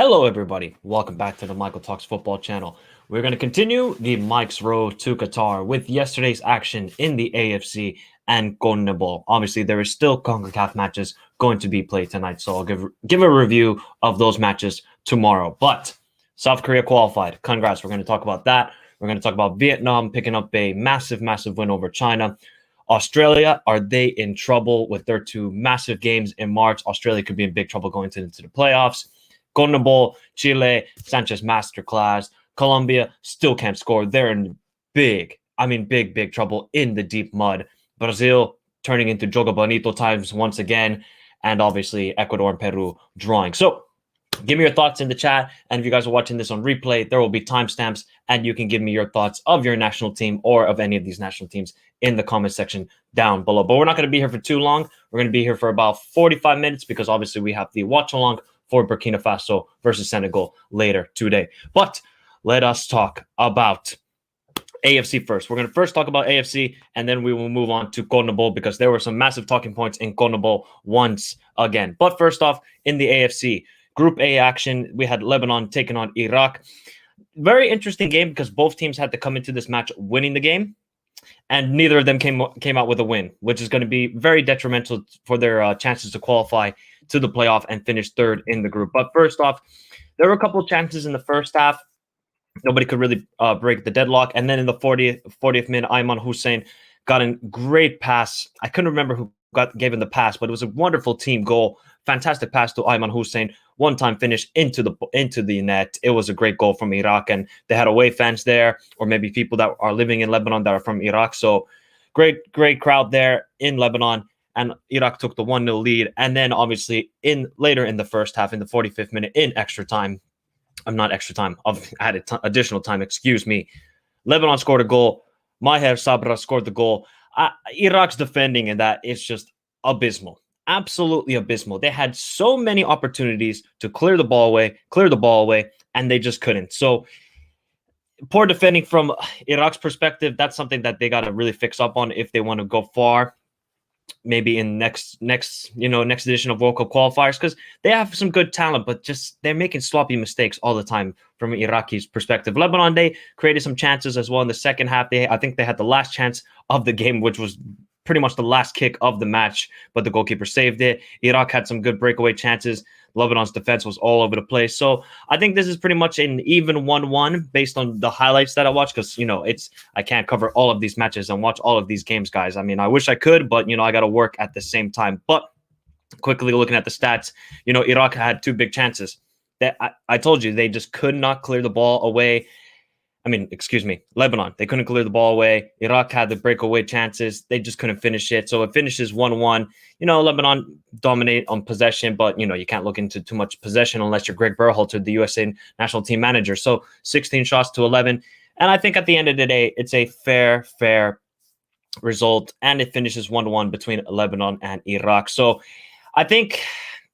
Hello, everybody. Welcome back to the Michael Talks Football channel. We're going to continue the Mike's Road to Qatar with yesterday's action in the AFC and Conmebol. Obviously, there is still CONCACAF matches going to be played tonight, so I'll give a review of those matches tomorrow. But South Korea qualified. Congrats. We're going to talk about that. We're going to talk about Vietnam picking up a massive win over China. Australia, are they in trouble with their two massive games in March? Australia could be in big trouble going into the playoffs. Conmebol, Chile, Sanchez Masterclass. Colombia still can't score. They're in big trouble in the deep mud. Brazil turning into Jogo Bonito times once again. And obviously Ecuador and Peru drawing. So give me your thoughts in the chat. And if you guys are watching this on replay, there will be timestamps and you can give me your thoughts of your national team or of any of these national teams in the comment section down below. But we're not going to be here for too long. We're going to be here for about 45 minutes because obviously we have the watch along for Burkina Faso versus Senegal later today. But let us talk about AFC first. We're going to first talk about AFC, and then we will move on to Conmebol because there were some massive talking points in Conmebol once again. But first off, in the AFC Group A action, we had Lebanon taking on Iraq. Very interesting game because both teams had to come into this match winning the game, and neither of them came out with a win, which is going to be very detrimental for their chances to qualify to the playoff and finish third in the group. But first off, there were a couple of chances in the first half. Nobody could really break the deadlock. And then in the 40th minute, Ayman Hussein got a great pass. I couldn't remember who gave him the pass, but it was a wonderful team goal. Fantastic pass to Ayman Hussein. One-time finish into the net. It was a great goal from Iraq, and they had away fans there, or maybe people that are living in Lebanon that are from Iraq. So great crowd there in Lebanon, and Iraq took the 1-0 lead. And then obviously later in the first half, in the 45th minute, in extra time, I've added additional time, excuse me. Lebanon scored a goal. Maher Sabra scored the goal. Iraq's defending in that is just abysmal. Absolutely abysmal. They had so many opportunities to clear the ball away, and they just couldn't. So poor defending from Iraq's perspective. That's something that they got to really fix up on if they want to go far. Maybe in next edition of World Cup qualifiers, because they have some good talent, but just they're making sloppy mistakes all the time from Iraqi's perspective. Lebanon, they created some chances as well in the second half. I think they had the last chance of the game, which was pretty much the last kick of the match, but the goalkeeper saved it. Iraq had some good breakaway chances. Lebanon's defense was all over the place. So I think this is pretty much an even 1-1 based on the highlights that I watched, because, I can't cover all of these matches and watch all of these games, guys. I mean, I wish I could, but, I got to work at the same time. But quickly looking at the stats, Iraq had two big chances. That I told you, they just could not clear the ball away. Lebanon. They couldn't clear the ball away. Iraq had the breakaway chances. They just couldn't finish it. So it finishes 1-1. Lebanon dominate on possession, but, you can't look into too much possession unless you're Greg Berhalter, the USA national team manager. So 16 shots to 11. And I think at the end of the day, it's a fair result. And it finishes 1-1 between Lebanon and Iraq. So I think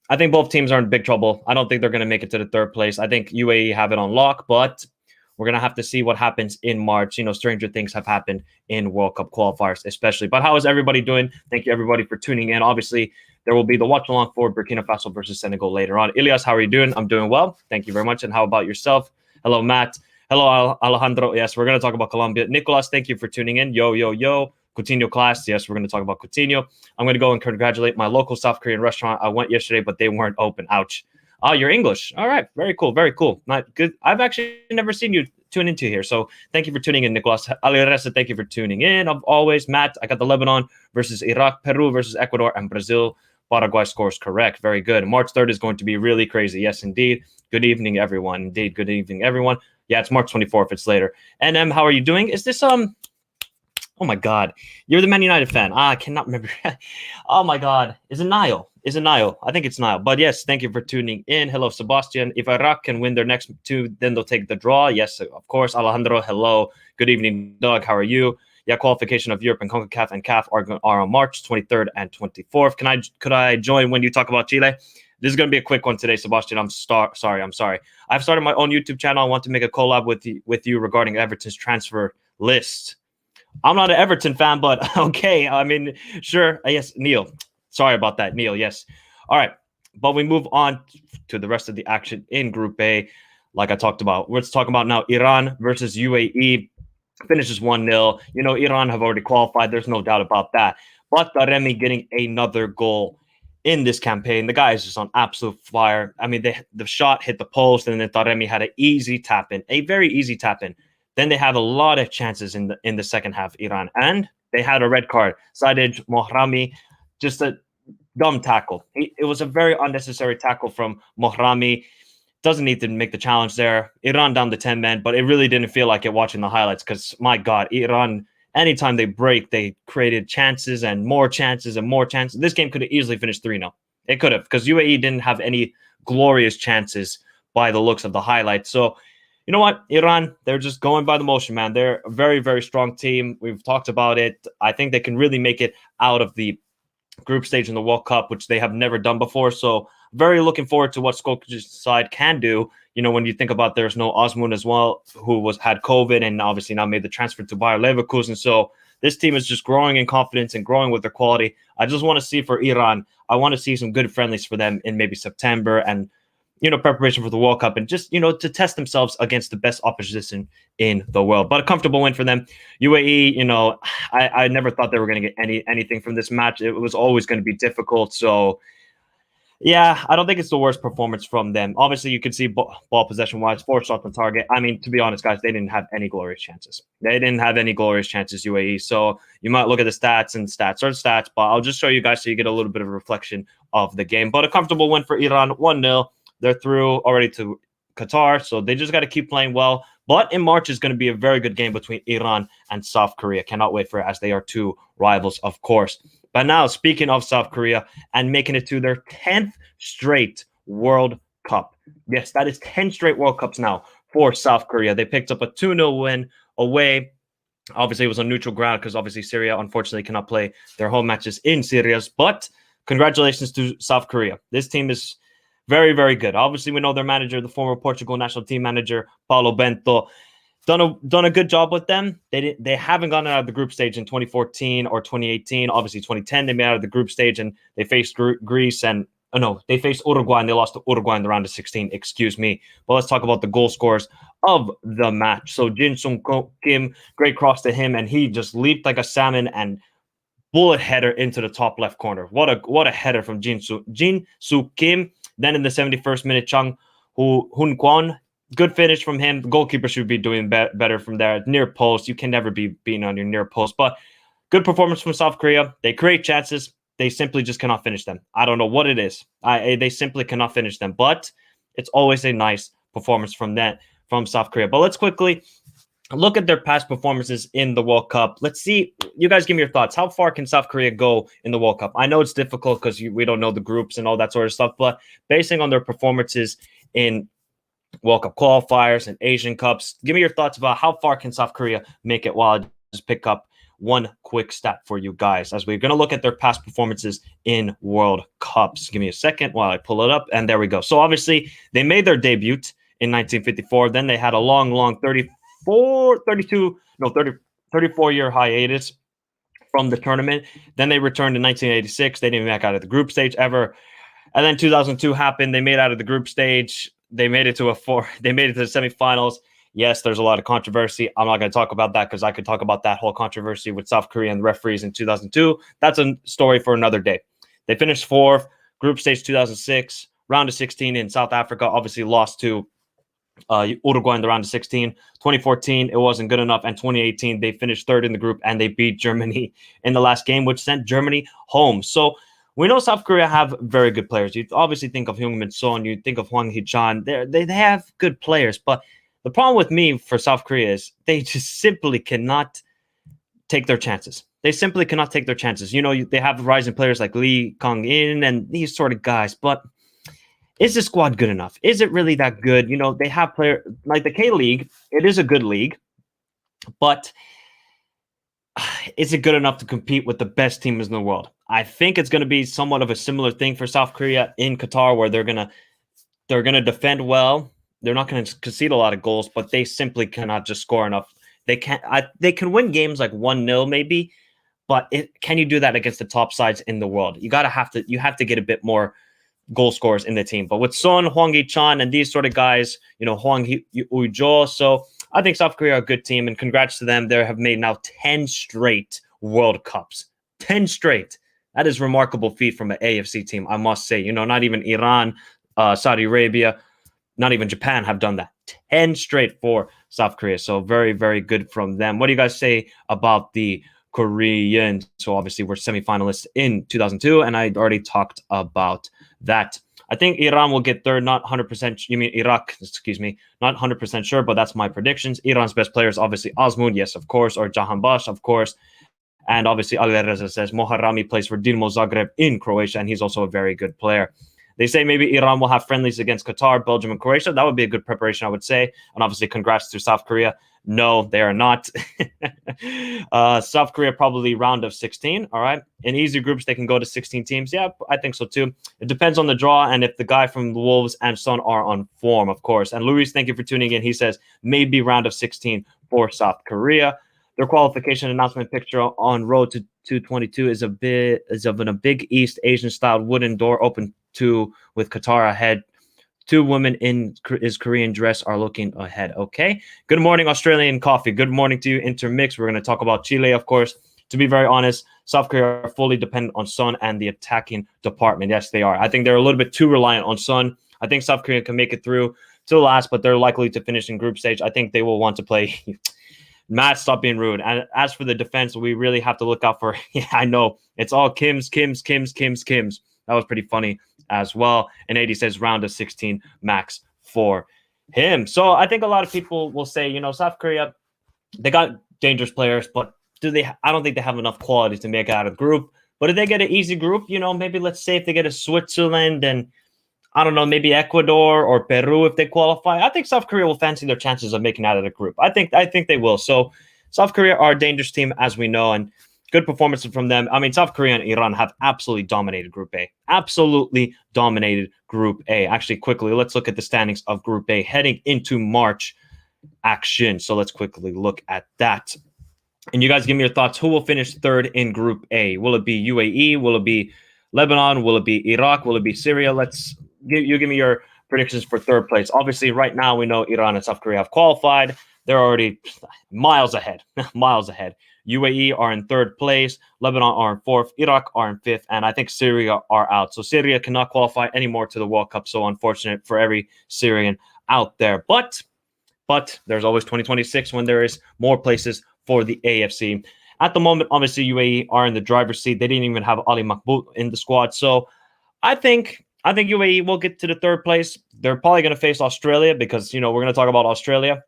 both teams are in big trouble. I don't think they're going to make it to the third place. I think UAE have it on lock, but we're going to have to see what happens in March. Stranger things have happened in World Cup qualifiers, especially. But how is everybody doing? Thank you, everybody, for tuning in. Obviously, there will be the watch-along for Burkina Faso versus Senegal later on. Ilias, how are you doing? I'm doing well. Thank you very much. And how about yourself? Hello, Matt. Hello, Alejandro. Yes, we're going to talk about Colombia. Nicolas, thank you for tuning in. Yo. Coutinho class. Yes, we're going to talk about Coutinho. I'm going to go and congratulate my local South Korean restaurant. I went yesterday, but they weren't open. Ouch. Oh, you're English. All right. Very cool. Not good. I've actually never seen you tune into here. So thank you for tuning in, Nicolas. Ali Reza, thank you for tuning in. Always, Matt, I got the Lebanon versus Iraq, Peru versus Ecuador, and Brazil. Paraguay scores correct. Very good. March 3rd is going to be really crazy. Yes, indeed. Good evening, everyone. Indeed. Good evening, everyone. Yeah, it's March 24th. It's later. NM, how are you doing? Is this, oh my God, you're the Man United fan. I cannot remember. Oh my God. Is it Niall? I think it's Niall. But yes, thank you for tuning in. Hello, Sebastian. If Iraq can win their next two, then they'll take the draw. Yes, of course. Alejandro, hello. Good evening, Doug. How are you? Yeah, qualification of Europe and CONCACAF and CAF are on March 23rd and 24th. Could I join when you talk about Chile? This is going to be a quick one today, Sebastian. I'm sorry. I've started my own YouTube channel. I want to make a collab with you regarding Everton's transfer list. I'm not an Everton fan, but okay. I mean, sure. Yes, Neil. Sorry about that, Neil. Yes. All right. But we move on to the rest of the action in Group A. Like I talked about, let's talk about now Iran versus UAE. Finishes 1-0. Iran have already qualified. There's no doubt about that. But Taremi getting another goal in this campaign. The guy is just on absolute fire. I mean, the shot hit the post, and then Taremi had an easy tap in, a very easy tap in. Then they have a lot of chances in the second half, Iran, and they had a red card. Sadej Mohrami, just a dumb tackle. It was a very unnecessary tackle from Mohrami. Doesn't need to make the challenge there. Iran down to 10 men, but it really didn't feel like it watching the highlights because, my God, Iran, anytime they break, they created chances and more chances and more chances. This game could have easily finished 3-0. It could have, because UAE didn't have any glorious chances by the looks of the highlights. So, you know what? Iran, they're just going by the motion, man. They're a very, very strong team. We've talked about it. I think they can really make it out of the group stage in the World Cup, which they have never done before. So very looking forward to what Skokic's side can do. When you think about there's no Osman as well, who had COVID and obviously now made the transfer to Bayer Leverkusen. So this team is just growing in confidence and growing with their quality. I just want to see for Iran, I want to see some good friendlies for them in maybe September and, preparation for the World Cup and just, to test themselves against the best opposition in the world. But a comfortable win for them. UAE, I never thought they were going to get anything from this match. It was always going to be difficult. So, yeah, I don't think it's the worst performance from them. Obviously, you could see ball possession-wise, 4 shots on target. I mean, to be honest, guys, they didn't have any glorious chances. UAE. So you might look at the stats, and stats are stats, but I'll just show you guys so you get a little bit of a reflection of the game. But a comfortable win for Iran, 1-0. They're through already to Qatar, so they just got to keep playing well. But in March is going to be a very good game between Iran and South Korea. Cannot wait for it, as they are two rivals, of course. But now, speaking of South Korea and making it to their 10th straight World Cup. Yes, that is 10 straight World Cups now for South Korea. They picked up a 2-0 win away. Obviously, it was on neutral ground because obviously Syria, unfortunately, cannot play their home matches in Syria. But congratulations to South Korea. This team is very, very good. Obviously, we know their manager, the former Portugal national team manager, Paulo Bento, done a good job with them. They haven't gone out of the group stage in 2014 or 2018. Obviously, 2010 they made out of the group stage and they faced Greece and they faced Uruguay and they lost to Uruguay in the round of 16. Excuse me. But let's talk about the goal scorers of the match. So Jin Sung Kim, great cross to him, and he just leaped like a salmon and bullet header into the top left corner. What a header from Jin Soo Kim. Then in the 71st minute, Chung Hun Kwon, good finish from him. The goalkeeper should be doing better from there. Near post, you can never be beaten on your near post. But good performance from South Korea. They create chances. They simply just cannot finish them. I don't know what it is. They simply cannot finish them. But it's always a nice performance from South Korea. But let's quickly look at their past performances in the World Cup. Let's see. You guys give me your thoughts. How far can South Korea go in the World Cup? I know it's difficult because we don't know the groups and all that sort of stuff, but basing on their performances in World Cup qualifiers and Asian Cups, give me your thoughts about how far can South Korea make it, while I just pick up one quick stat for you guys as we're going to look at their past performances in World Cups. Give me a second while I pull it up, and there we go. So obviously, they made their debut in 1954. Then they had a long 34-year hiatus from the tournament. Then they returned in 1986. They didn't make out of the group stage ever. And then 2002 happened. They made out of the group stage. They made it to the semifinals. Yes, there's a lot of controversy. I'm not going to talk about that because I could talk about that whole controversy with South Korea and the referees in 2002. That's a story for another day. They finished 4th, group stage 2006, round of 16 in South Africa, obviously lost to Uruguay in the round of 16. 2014, it wasn't good enough. And 2018, they finished 3rd in the group and they beat Germany in the last game, which sent Germany home. So we know South Korea have very good players. You obviously think of Heung-min Son, you think of Hwang Hee-chan. They have good players. But the problem with me for South Korea is they just simply cannot take their chances. They simply cannot take their chances. They have rising players like Lee Kang-in and these sort of guys. But is the squad good enough? Is it really that good? They have players like the K-League. It is a good league, but is it good enough to compete with the best teams in the world? I think it's going to be somewhat of a similar thing for South Korea in Qatar, where they're gonna defend well. They're not going to concede a lot of goals, but they simply cannot just score enough. They can't. They can win games like 1-0 maybe, but can you do that against the top sides in the world? You have to get a bit more goal scorers in the team. But with Son, Hwang Hee-chan, and these sort of guys, Hwang Ui-jo, so I think South Korea are a good team, and congrats to them. They have made now 10 straight World Cups. 10 straight. That is remarkable feat from an AFC team, I must say. Not even Iran, Saudi Arabia, not even Japan have done that. 10 straight for South Korea. So very, very good from them. What do you guys say about the Koreans? So obviously we're semifinalists in 2002, and I already talked about that. I think Iran will get third, not 100%. You mean Iraq, excuse me, not 100% sure, but that's my predictions. Iran's best players, obviously Azmoun, yes, of course, or Jahanbash, of course. And obviously Ali Reza says Moharami plays for Dinamo Zagreb in Croatia, and he's also a very good player. They say maybe Iran will have friendlies against Qatar, Belgium, and Croatia. That would be a good preparation, I would say. And obviously, congrats to South Korea. No, they are not. South Korea probably round of 16. All right. In easy groups, they can go to 16 teams. Yeah, I think so too. It depends on the draw and if the guy from the Wolves and Son are on form, of course. And Luis, thank you for tuning in. He says maybe round of 16 for South Korea. Their qualification announcement picture on road to 222 is of a big East Asian style wooden door open to with Qatar ahead. Two women in his Korean dress are looking ahead. Okay. Good morning, Australian Coffee. Good morning to you, Intermix. We're going to talk about Chile, of course. To be very honest, South Korea are fully dependent on Son and the attacking department. Yes, they are. I think they're a little bit too reliant on Son. I think South Korea can make it through to the last, but they're likely to finish in group stage. I think they will want to play. Matt, stop being rude. And as for the defense, we really have to look out for. Yeah, I know it's all Kims. That was pretty funny as well. And 80 says round of 16 max for him. So I think a lot of people will say, South Korea, they got dangerous players, but I don't think they have enough quality to make it out of the group. But if they get an easy group, maybe let's say if they get a Switzerland and I don't know, maybe Ecuador or Peru if they qualify, I think South Korea will fancy their chances of making out of the group. I think they will. So South Korea are a dangerous team, as we know, and good performances from them. I mean, South Korea and Iran have absolutely dominated Group A. Absolutely dominated Group A. Actually, quickly, let's look at the standings of Group A heading into March action. So let's quickly look at that. And you guys give me your thoughts. Who will finish third in Group A? Will it be UAE? Will it be Lebanon? Will it be Iraq? Will it be Syria? You give me your predictions for third place. Obviously, right now, we know Iran and South Korea have qualified. They're already miles ahead. Miles ahead. UAE are in third place. Lebanon are in fourth. Iraq are in fifth. And I think Syria are out. So Syria cannot qualify anymore to the World Cup. So unfortunate for every Syrian out there. But there's always 2026 when there is more places for the AFC. At the moment, obviously, UAE are in the driver's seat. They didn't even have Ali Makbout in the squad. So I think UAE will get to the third place. They're probably going to face Australia because, we're going to talk about Australia.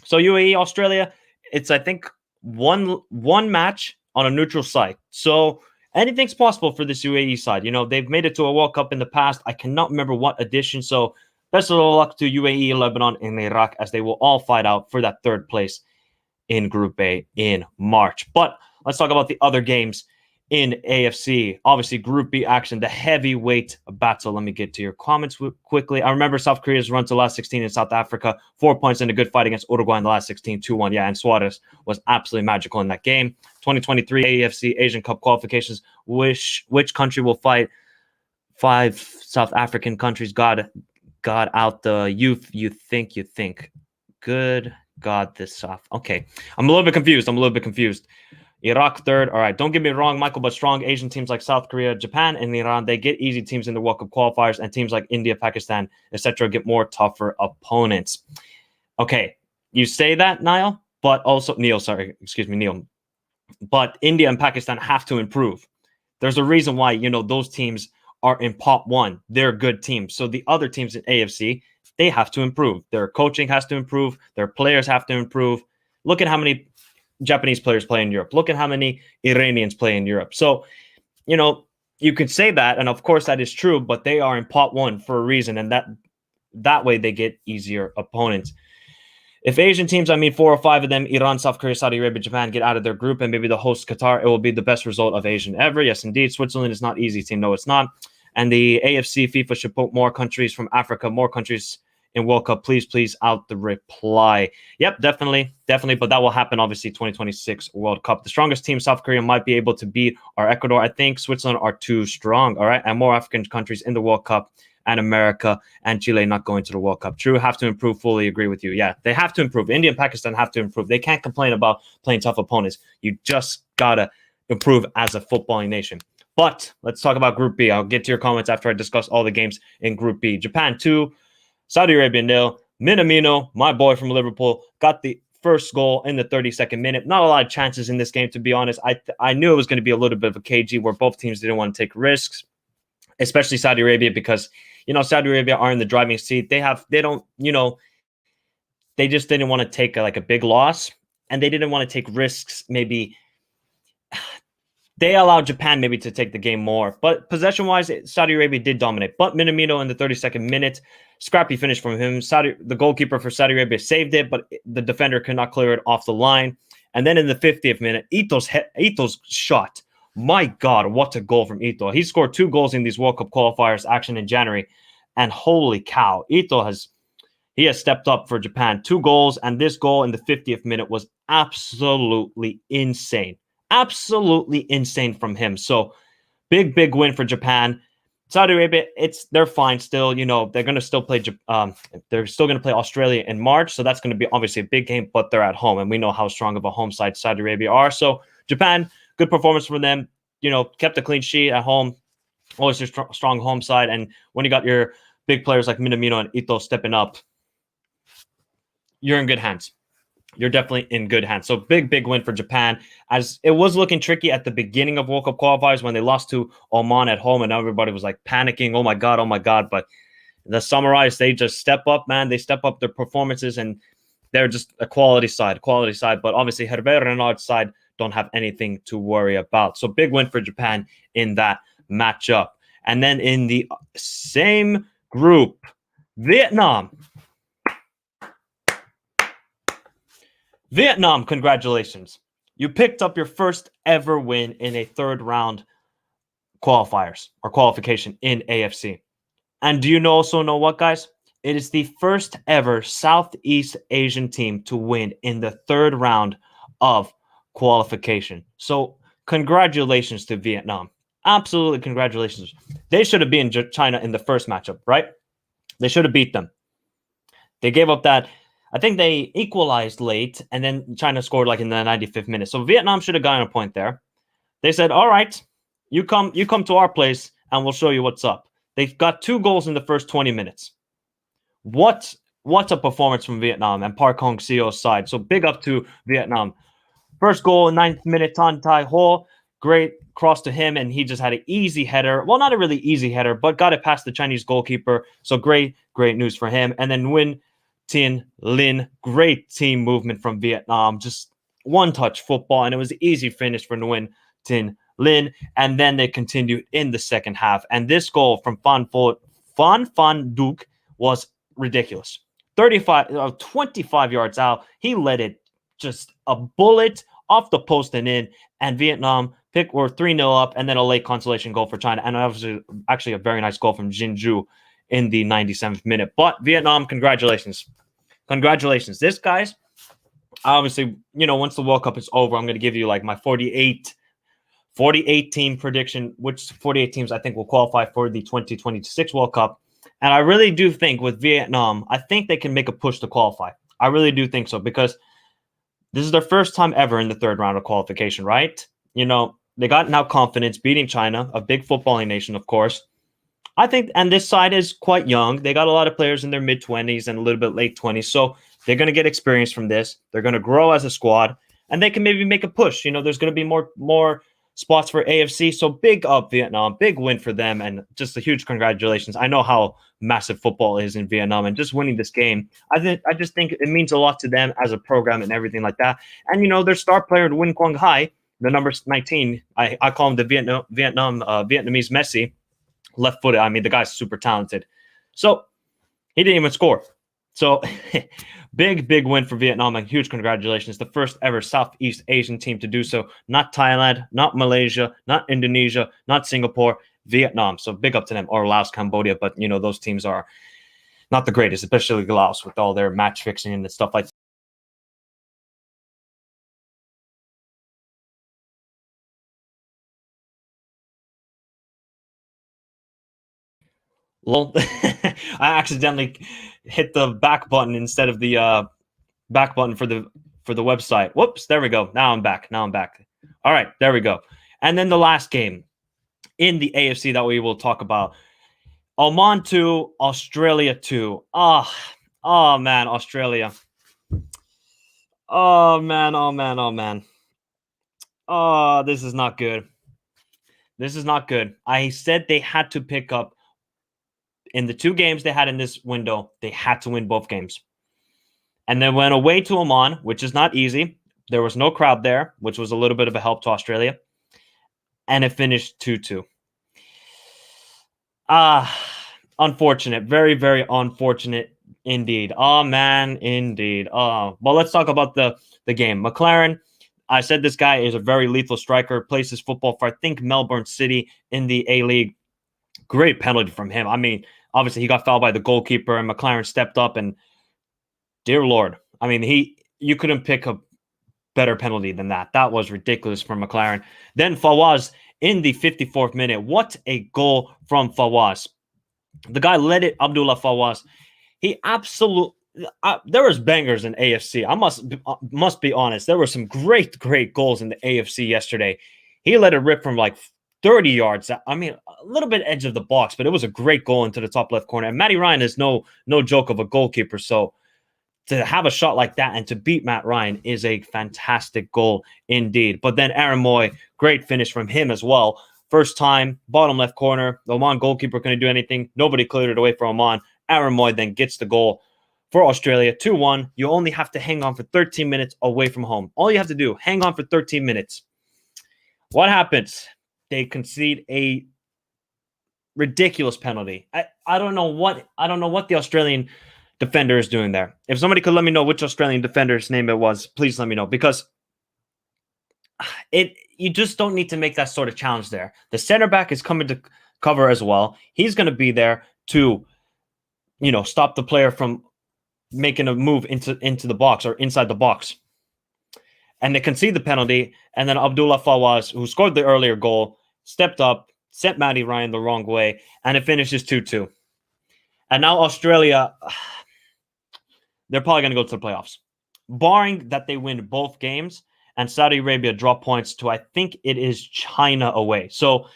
So UAE, Australia, it's, I think, one match on a neutral site. So anything's possible for this UAE side. They've made it to a World Cup in the past. I cannot remember what edition. So best of luck to UAE, Lebanon, and Iraq as they will all fight out for that third place in Group A in March. But let's talk about the other games in AFC. Obviously, Group B action, the heavyweight battle. Let me get to your comments quickly. I remember South Korea's run to last 16 in South Africa. 4 points in a good fight against Uruguay in the last 16, 2-1. Yeah, and Suarez was absolutely magical in that game. 2023 AFC Asian Cup qualifications. Which country will fight 5 South African countries? God out the youth. You think. Good God, this South. Okay, I'm a little bit confused. Iraq third. All right, don't get me wrong, Michael, but strong Asian teams like South Korea, Japan, and Iran, they get easy teams in the World Cup qualifiers, and teams like India, Pakistan, etc. get more tougher opponents. Okay, you say that, Neil. But India and Pakistan have to improve. There's a reason why, those teams are in pot 1. They're good teams. So the other teams in AFC, they have to improve. Their coaching has to improve. Their players have to improve. Look at how many Japanese players play in Europe. Look at how many Iranians play in Europe. So, you could say that, and of course that is true, but they are in pot 1 for a reason, and that way they get easier opponents. If Asian teams, 4 or 5 of them, Iran, South Korea, Saudi Arabia, Japan, get out of their group and maybe the host Qatar, it will be the best result of Asian ever. Yes, indeed. Switzerland is not easy team. No, it's not. And the AFC FIFA should put more countries from Africa, more countries in World Cup? Please out the reply. Yep, definitely. But that will happen, obviously, 2026 World Cup. The strongest team, South Korea, might be able to beat our Ecuador. I think Switzerland are too strong, all right? And more African countries in the World Cup, and America and Chile not going to the World Cup. True, have to improve. Fully agree with you. Yeah, they have to improve. India and Pakistan have to improve. They can't complain about playing tough opponents. You just got to improve as a footballing nation. But let's talk about Group B. I'll get to your comments after I discuss all the games in Group B. Japan 2, Saudi Arabia 0. Minamino, my boy from Liverpool, got the first goal in the 32nd minute. Not a lot of chances in this game, to be honest. I knew it was going to be a little bit of a KG where both teams didn't want to take risks, especially Saudi Arabia, because Saudi Arabia are in the driving seat. They just didn't want to take a big loss, and they didn't want to take risks. Maybe they allowed Japan maybe to take the game more, but possession-wise, Saudi Arabia did dominate. But Minamino in the 32nd minute, scrappy finish from him. The goalkeeper for Saudi Arabia saved it, but the defender could not clear it off the line. And then in the 50th minute, Ito's shot. My God, what a goal from Ito. He scored 2 goals in these World Cup qualifiers action in January. And holy cow, Ito has stepped up for Japan. 2 goals, and this goal in the 50th minute was absolutely insane. Absolutely insane from him. So big win for Japan. Saudi Arabia, they're fine still. They're going to still play. They're still going to play Australia in March, so that's going to be obviously a big game. But they're at home, and we know how strong of a home side Saudi Arabia are. So Japan, good performance from them. Kept a clean sheet at home. Always a strong home side, and when you got your big players like Minamino and Ito stepping up, you're in good hands. You're definitely in good hands. So big win for Japan, as it was looking tricky at the beginning of World Cup qualifiers when they lost to Oman at home, and everybody was panicking. Oh my God. But the Samurais, they just step up, man. They step up their performances, and they're just a quality side. But obviously, Hervé Renard's side don't have anything to worry about. So big win for Japan in that matchup. And then in the same group, Vietnam, congratulations. You picked up your first ever win in a third round qualifiers or qualification in AFC. And do you also know what, guys? It is the first ever Southeast Asian team to win in the third round of qualification. So congratulations to Vietnam. Absolutely congratulations. They should have beaten China in the first matchup, right? They should have beat them. They gave up that. I think they equalized late, and then China scored in the 95th minute. So Vietnam should have gotten a point there. They said, all right, you come to our place, and we'll show you what's up. They've got 2 goals in the first 20 minutes. What a performance from Vietnam and Park Hong-seo's side. So big up to Vietnam. First goal, 9th minute, Tan Tai Ho. Great cross to him, and he just had an easy header. Well, not a really easy header, but got it past the Chinese goalkeeper. So great news for him. And then Nguyen Tin Lin, great team movement from Vietnam. Just one-touch football, and it was an easy finish for Nguyen Tin Lin. And then they continued in the second half. And this goal from Phan Duc was ridiculous. 25 yards out. He let it just a bullet off the post and in. And Vietnam were 3-0 up, and then a late consolation goal for China. And obviously, actually a very nice goal from Jin Ju in the 97th minute. But Vietnam, congratulations. This, guys, obviously, once the World Cup is over, I'm going to give you my 48 team prediction, which 48 teams I think will qualify for the 2026 World Cup. And I really do think with Vietnam, I think they can make a push to qualify. I really do think so, because this is their first time ever in the third round of qualification, right? They got now confidence beating China, a big footballing nation, of course. I think, and this side is quite young. They got a lot of players in their mid-20s and a little bit late 20s. So they're going to get experience from this. They're going to grow as a squad, and they can maybe make a push. There's going to be more spots for AFC. So big up Vietnam, big win for them, and just a huge congratulations. I know how massive football is in Vietnam, and just winning this game, I just think it means a lot to them as a program and everything like that. And their star player, Nguyen Quang Hai, the number 19, I call him the Vietnamese Messi. Left-footed. I mean, the guy's super talented. So he didn't even score. So big win for Vietnam, and huge congratulations. The first ever Southeast Asian team to do so. Not Thailand, not Malaysia, not Indonesia, not Singapore, Vietnam. So big up to them, or Laos, Cambodia. But, those teams are not the greatest, especially Laos with all their match fixing and stuff like that. Well, I accidentally hit the back button instead of the back button for the website. Whoops, there we go. Now I'm back. All right, there we go. And then the last game in the AFC that we will talk about. Oman 2, Australia 2. Oh man, Australia. Oh man. Oh, this is not good. This is not good. I said they had to pick up in the 2 games they had in this window. They had to win both games. And then went away to Oman, which is not easy. There was no crowd there, which was a little bit of a help to Australia. And it finished 2-2. Unfortunate. Very, very unfortunate indeed. Oh, man, indeed. Well, let's talk about the game. McLaren, I said this guy is a very lethal striker, plays his football for, I think, Melbourne City in the A-League. Great penalty from him. I mean, obviously, he got fouled by the goalkeeper, and McLaren stepped up, and dear Lord, I mean, you couldn't pick a better penalty than that. That was ridiculous from McLaren. Then Fawaz in the 54th minute. What a goal from Fawaz. The guy led it, Abdullah Fawaz. He absolutely... there was bangers in AFC. I must be honest. There were some great goals in the AFC yesterday. He let it rip from like 30 yards. I mean, a little bit edge of the box, but it was a great goal into the top left corner. And Matty Ryan is no joke of a goalkeeper, so to have a shot like that and to beat Matt Ryan is a fantastic goal indeed. But then Aaron Moy, great finish from him as well. First time, bottom left corner. The Oman goalkeeper couldn't do anything. Nobody cleared it away for Oman. Aaron Moy then gets the goal for Australia, 2-1. You only have to hang on for 13 minutes away from home. All you have to do, hang on for 13 minutes. What happens? They concede a ridiculous penalty. I don't know what the Australian defender is doing there. If somebody could let me know which Australian defender's name it was, please let me know, because you just don't need to make that sort of challenge there. The center back is coming to cover as well. He's going to be there to, stop the player from making a move into the box or inside the box. And they concede the penalty, and then Abdullah Fawaz, who scored the earlier goal, stepped up, sent Matty Ryan the wrong way, and it finishes 2-2. And now Australia, they're probably going to go to the playoffs. Barring that they win both games and Saudi Arabia drop points to, I think it is China away. So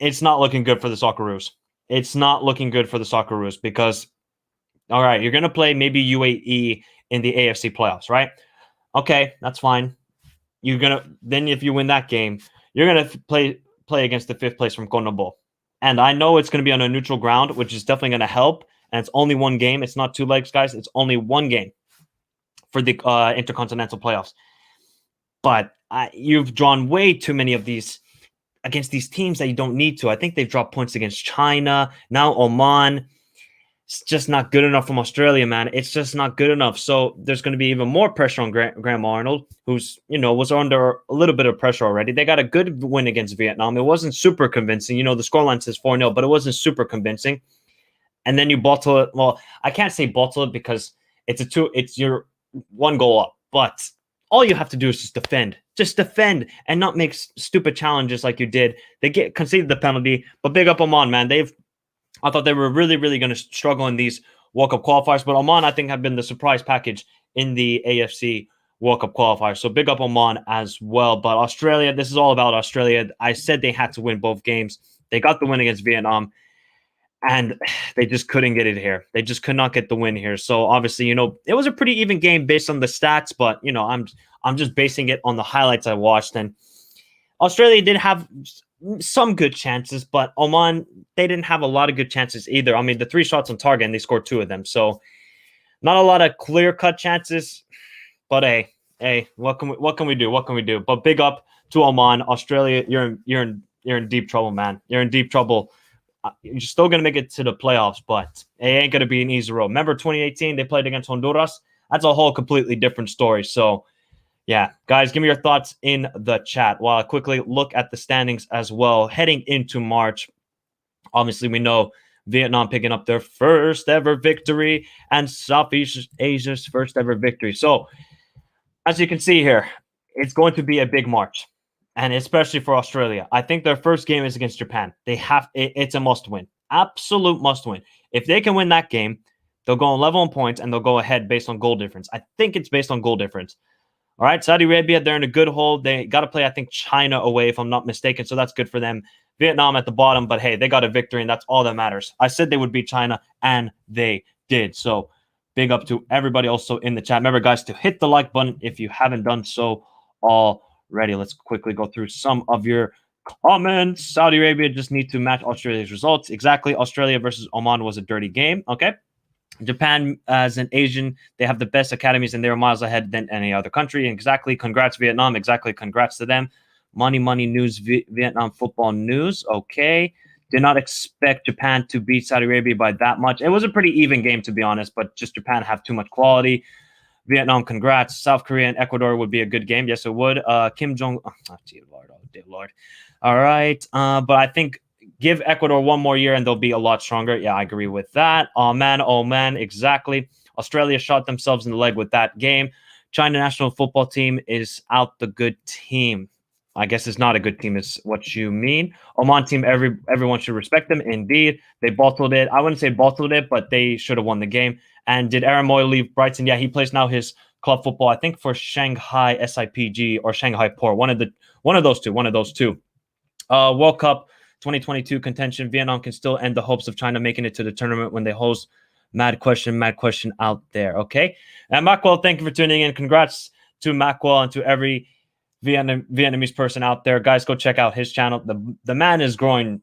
it's not looking good for the Socceroos. It's not looking good for the Socceroos because, all right, you're going to play maybe UAE in the AFC playoffs, right? Okay, that's fine. Then if you win that game, you're going to play against the 5th place from Conmebol. And I know it's going to be on a neutral ground, which is definitely going to help. And it's only one game. It's not 2 legs, guys. It's only one game for the intercontinental playoffs. But you've drawn way too many of these against these teams that you don't need to. I think they've dropped points against China, now Oman. It's just not good enough from Australia, man. It's just not good enough. So there's going to be even more pressure on Graham Arnold, who's, was under a little bit of pressure already. They got a good win against Vietnam. It wasn't super convincing. The scoreline says 4-0, but it wasn't super convincing. And then you bottle it. Well, I can't say bottle it because it's your 1 goal up. But all you have to do is just defend. Just defend and not make stupid challenges like you did. They conceded the penalty, but big up Oman, man. I thought they were really, really going to struggle in these World Cup qualifiers, but Oman, I think, have been the surprise package in the AFC World Cup qualifiers. So big up Oman as well. But Australia, this is all about Australia. I said they had to win both games. They got the win against Vietnam, and they just couldn't get it here. They just could not get the win here. So obviously, it was a pretty even game based on the stats, but I'm just basing it on the highlights I watched. And Australia did have some good chances, but Oman, they didn't have a lot of good chances either. I mean, the 3 shots on target, and they scored 2 of them. So not a lot of clear-cut chances, but hey, what can we do? What can we do? But big up to Oman. Australia, you're in deep trouble, man. You're in deep trouble. You're still going to make it to the playoffs, but it ain't going to be an easy road. Remember 2018, they played against Honduras? That's a whole completely different story. So yeah, guys, give me your thoughts in the chat while I quickly look at the standings as well. Heading into March, obviously we know Vietnam picking up their first ever victory and Southeast Asia's first ever victory. So, as you can see here, it's going to be a big March, and especially for Australia. I think their first game is against Japan. It's a must win, absolute must win. If they can win that game, they'll go on level in points and they'll go ahead based on goal difference. I think it's based on goal difference. All right, Saudi Arabia, they're in a good hold. They got to play, I think, China away, if I'm not mistaken. So that's good for them. Vietnam at the bottom, but hey, they got a victory, and that's all that matters. I said they would beat China, and they did. So big up to everybody also in the chat. Remember, guys, to hit the like button if you haven't done so already. Let's quickly go through some of your comments. Saudi Arabia just need to match Australia's results. Exactly. Australia versus Oman was a dirty game. Okay. Japan, as an Asian, they have the best academies and they're miles ahead than any other country. Exactly. Congrats, Vietnam. Exactly. Congrats to them. Money news, Vietnam football news. Okay. Did not expect Japan to beat Saudi Arabia by that much. It was a pretty even game, to be honest, but just Japan have too much quality. Vietnam, congrats. South Korea and Ecuador would be a good game. Yes, it would. Kim Jong. Oh, dear Lord. Oh, dear Lord. All right. But I think give Ecuador one more year and they'll be a lot stronger. Yeah, I agree with that. Oh, man. Exactly. Australia shot themselves in the leg with that game. China national football team is out the good team. I guess it's not a good team is what you mean. Oman team, everyone should respect them. Indeed, they bottled it. I wouldn't say bottled it, but they should have won the game. And did Aaron Moy leave Brighton? Yeah, he plays now his club football, I think, for Shanghai SIPG or Shanghai Port. One of those two. World Cup 2022 contention. Vietnam can still end the hopes of China making it to the tournament when they host. Mad question out there. Okay. And Mackwell, thank you for tuning in. Congrats to Mackwell and to every Vietnamese person out there. Guys, go check out his channel. The man is growing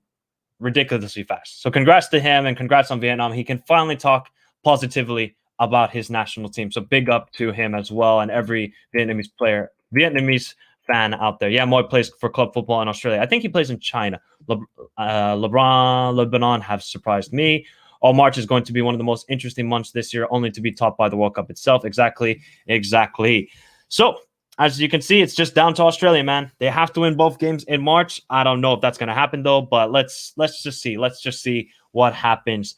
ridiculously fast. So congrats to him and congrats on Vietnam. He can finally talk positively about his national team. So big up to him as well and every Vietnamese fan out there. Yeah, Moy plays for club football in Australia. I think he plays in China. Lebanon have surprised me. All March is going to be one of the most interesting months this year, only to be topped by the World Cup itself. Exactly. So, as you can see, it's just down to Australia, man. They have to win both games in March. I don't know if that's going to happen, though, but let's just see. Let's just see what happens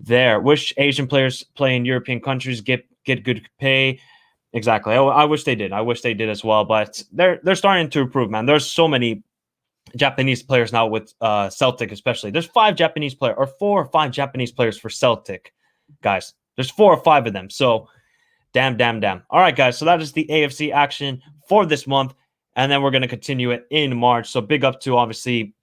there. Wish Asian players play in European countries get good pay. Exactly. I wish they did. I wish they did as well, but they're starting to improve, man. There's so many Japanese players now with Celtic, especially. There's 4 or 5 Japanese players for Celtic, guys. There's 4 or 5 of them. So, damn. All right, guys. So that is the AFC action for this month, and then we're going to continue it in March. So big up to, obviously,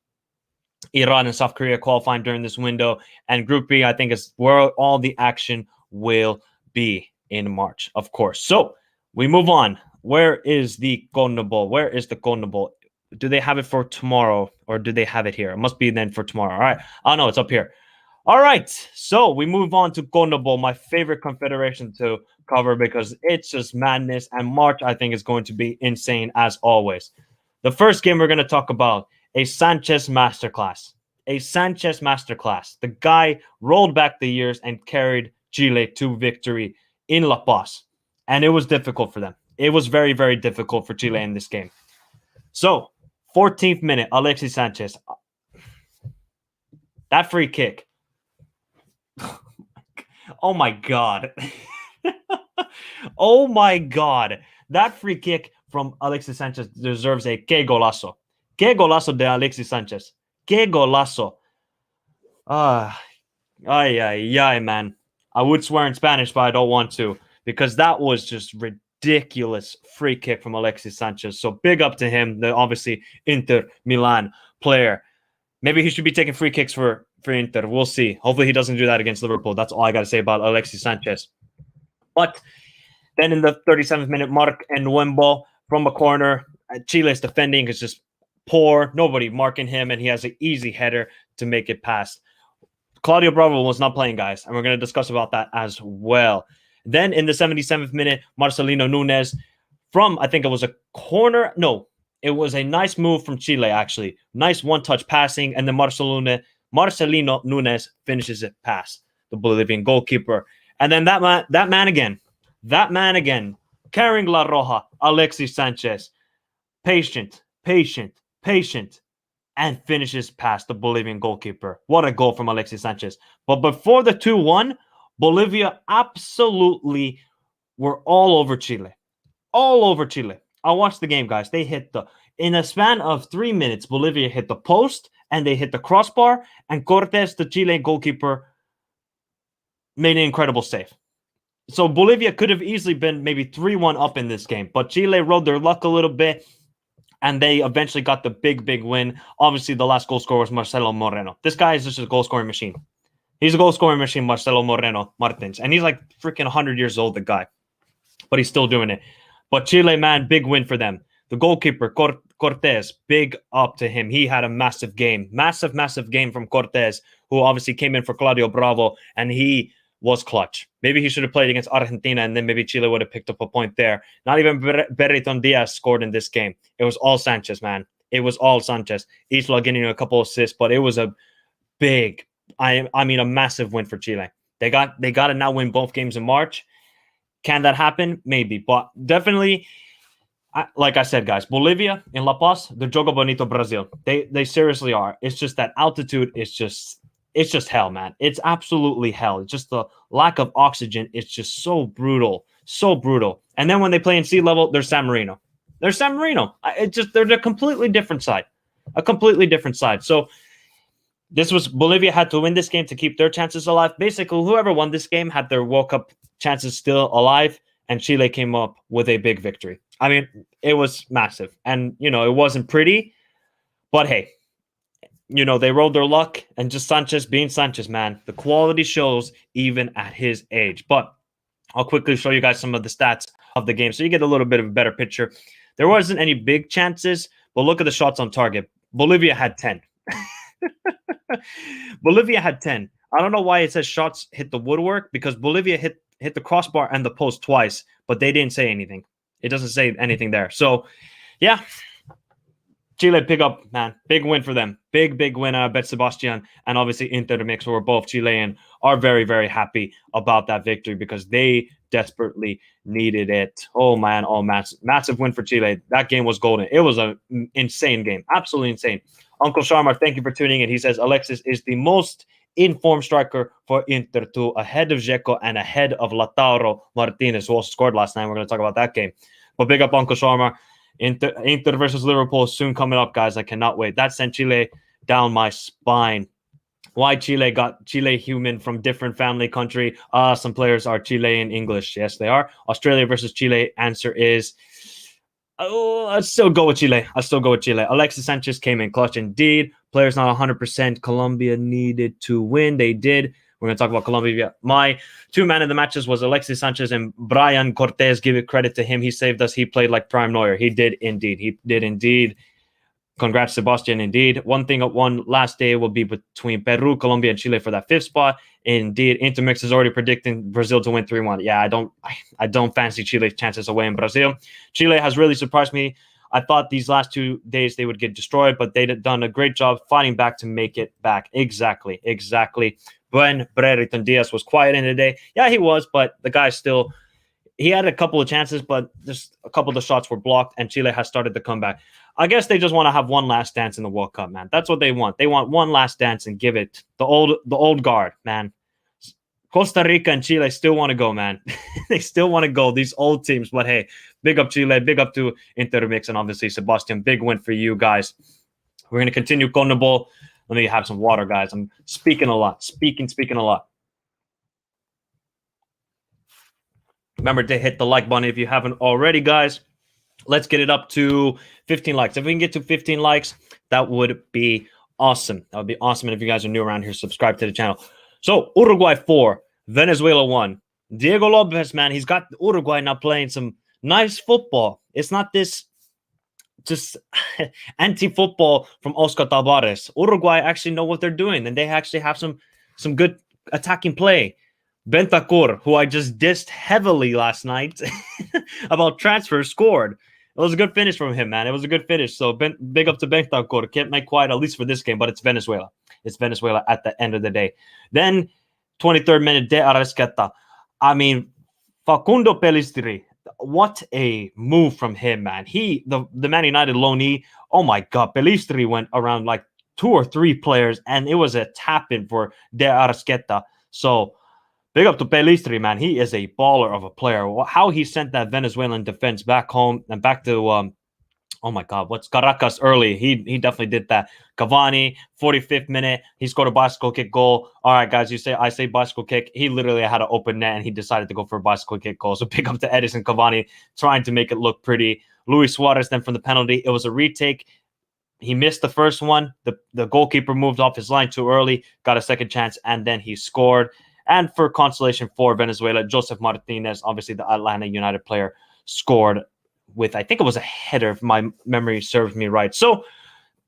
Iran and South Korea qualifying during this window. And Group B, I think, is where all the action will be in March, of course. So we move on. Where is the Conmebol? Do they have it for tomorrow or do they have it here? It must be then for tomorrow. All right. Oh, no, it's up here. All right. So we move on to Conmebol, my favorite confederation to cover because it's just madness. And March, I think, is going to be insane as always. The first game we're going to talk about, a Sanchez Masterclass. The guy rolled back the years and carried Chile to victory in La Paz. And it was difficult for them. It was very, very difficult for Chile in this game. So, 14th minute, Alexis Sanchez. That free kick. Oh, my God. Oh, my God. That free kick from Alexis Sanchez deserves a que golazo. Que golazo de Alexis Sanchez. Que golazo. Man. I would swear in Spanish, but I don't want to because that was just ridiculous free kick from Alexis Sanchez. So big up to him, the obviously Inter Milan player. Maybe he should be taking free kicks for Inter. We'll see. Hopefully he doesn't do that against Liverpool. That's all I got to say about Alexis Sanchez. But then in the 37th minute, Marc Nwenbo from a corner. Chile's defending is just poor. Nobody marking him, and he has an easy header to make it past. Claudio Bravo was not playing, guys, and we're going to discuss about that as well. Then in the 77th minute, Marcelino Nunes from, I think it was a corner. No, it was a nice move from Chile, actually. Nice one-touch passing, and then Marcelino Nunes finishes it past the Bolivian goalkeeper. And then that man again, carrying La Roja, Alexis Sanchez. Patient. and finishes past the Bolivian goalkeeper. What a goal from Alexis Sanchez. But before the 2-1, Bolivia absolutely were all over Chile. All over Chile. I watched the game, guys. They hit in a span of 3 minutes, Bolivia hit the post and they hit the crossbar, and Cortés, the Chile goalkeeper, made an incredible save. So Bolivia could have easily been maybe 3-1 up in this game, but Chile rode their luck a little bit, and they eventually got the big win. Obviously, the last goal scorer was Marcelo Moreno. This guy is just a goal-scoring machine. He's a goal-scoring machine, Marcelo Moreno Martins, and he's like freaking 100 years old, the guy, but he's still doing it. But Chile, man, big win for them. The goalkeeper, Cortés, big up to him. He had a massive game. Massive game from Cortés, who obviously came in for Claudio Bravo, and he was clutch. Maybe he should have played against Argentina, and then maybe Chile would have picked up a point there. Not even Berriton Diaz scored in this game. It was all Sanchez, man. It was all Sanchez. Isla getting a couple assists, but it was a big, a massive win for Chile. They got to now win both games in March. Can that happen? Maybe, but definitely, like I said, guys, Bolivia in La Paz, they're Jogo Bonito Brazil. They seriously are. It's just that altitude is just hell, man. It's absolutely hell. It's just the lack of oxygen. It's just so brutal. And then when they play in sea level, they're San Marino. They're a completely different side. So Bolivia had to win this game to keep their chances alive. Basically, whoever won this game had their World Cup chances still alive, and Chile came up with a big victory. I mean, it was massive. And, it wasn't pretty, but hey, they rolled their luck, and just Sanchez being Sanchez, man. The quality shows even at his age. But I'll quickly show you guys some of the stats of the game so you get a little bit of a better picture. There wasn't any big chances, but look at the shots on target. Bolivia had 10. Bolivia had 10. I don't know why it says shots hit the woodwork, because Bolivia hit the crossbar and the post twice, but they didn't say anything. It doesn't say anything there. So, yeah. Chile pick up, man. Big win for them. Big win. I bet Sebastian and obviously Inter Mix, who are both Chilean, are very, very happy about that victory because they desperately needed it. Oh, man. Oh, massive win for Chile. That game was golden. It was an insane game. Absolutely insane. Uncle Sharmar, thank you for tuning in. He says Alexis is the most informed striker for Inter, too, ahead of Dzeko and ahead of Lautaro Martinez, who also scored last night. We're going to talk about that game. But big up Uncle Sharmar. Inter versus Liverpool soon coming up, guys. I cannot wait. That sent Chile down my spine. Why Chile got Chile human from different family country? Some players are Chilean English. Yes, they are. Australia versus Chile. Answer is, I'll still go with Chile. Alexis Sanchez came in clutch indeed. Players not 100%. Colombia needed to win. They did. We're going to talk about Colombia. My two man of the matches was Alexis Sanchez and Brian Cortés. Give it credit to him. He saved us. He played like prime Neuer. He did indeed. Congrats, Sebastian, indeed. One last day will be between Peru, Colombia, and Chile for that fifth spot. Indeed, Intermix is already predicting Brazil to win 3-1. Yeah, I don't fancy Chile's chances away in Brazil. Chile has really surprised me. I thought these last 2 days they would get destroyed, but they'd done a great job fighting back to make it back. Exactly. When Berriton Diaz was quiet in the day, yeah, he was, but the guy still, he had a couple of chances, but just a couple of the shots were blocked, and Chile has started to come back. I guess they just want to have one last dance in the World Cup, man. That's what they want. They want one last dance and give it the old guard, man. Costa Rica and Chile still want to go, man. They still want to go, these old teams. But hey, big up Chile, big up to Intermix, and obviously Sebastian. Big win for you guys. We're going to continue Conmebol. Let me have some water, guys. I'm speaking a lot. Speaking a lot. Remember to hit the like button if you haven't already, guys. Let's get it up to 15 likes. If we can get to 15 likes, that would be awesome. That would be awesome. And if you guys are new around here, subscribe to the channel. So, Uruguay 4, Venezuela 1. Diego Lopez, man, he's got Uruguay now playing some nice football. It's not this just anti-football from Oscar Tabares. Uruguay actually know what they're doing, and they actually have some good attacking play. Bentancur, who I just dissed heavily last night about transfers, scored. It was a good finish from him, man. It was a good finish. So big up to Bentancur. Can't make quiet, at least for this game, but it's Venezuela. It's Venezuela at the end of the day. Then, 23rd minute, De Arrascaeta. I mean, Facundo Pellistri. what a move from him, man. The Man United loanee, oh my God, Pelistri went around like 2 or 3 players, and it was a tap-in for De Arrasqueta. So big up to Pelistri, man. He is a baller of a player. How he sent that Venezuelan defense back home and back to oh my God, what's Caracas early? He definitely did that. Cavani, 45th minute, he scored a bicycle kick goal. All right, guys, I say bicycle kick. He literally had an open net and he decided to go for a bicycle kick goal. So pick up to Edison Cavani, trying to make it look pretty. Luis Suarez then from the penalty. It was a retake. He missed the first one. The goalkeeper moved off his line too early, got a second chance, and then he scored. And for consolation for Venezuela, Joseph Martinez, obviously the Atlanta United player, scored with, I think it was a header, if my memory serves me right. So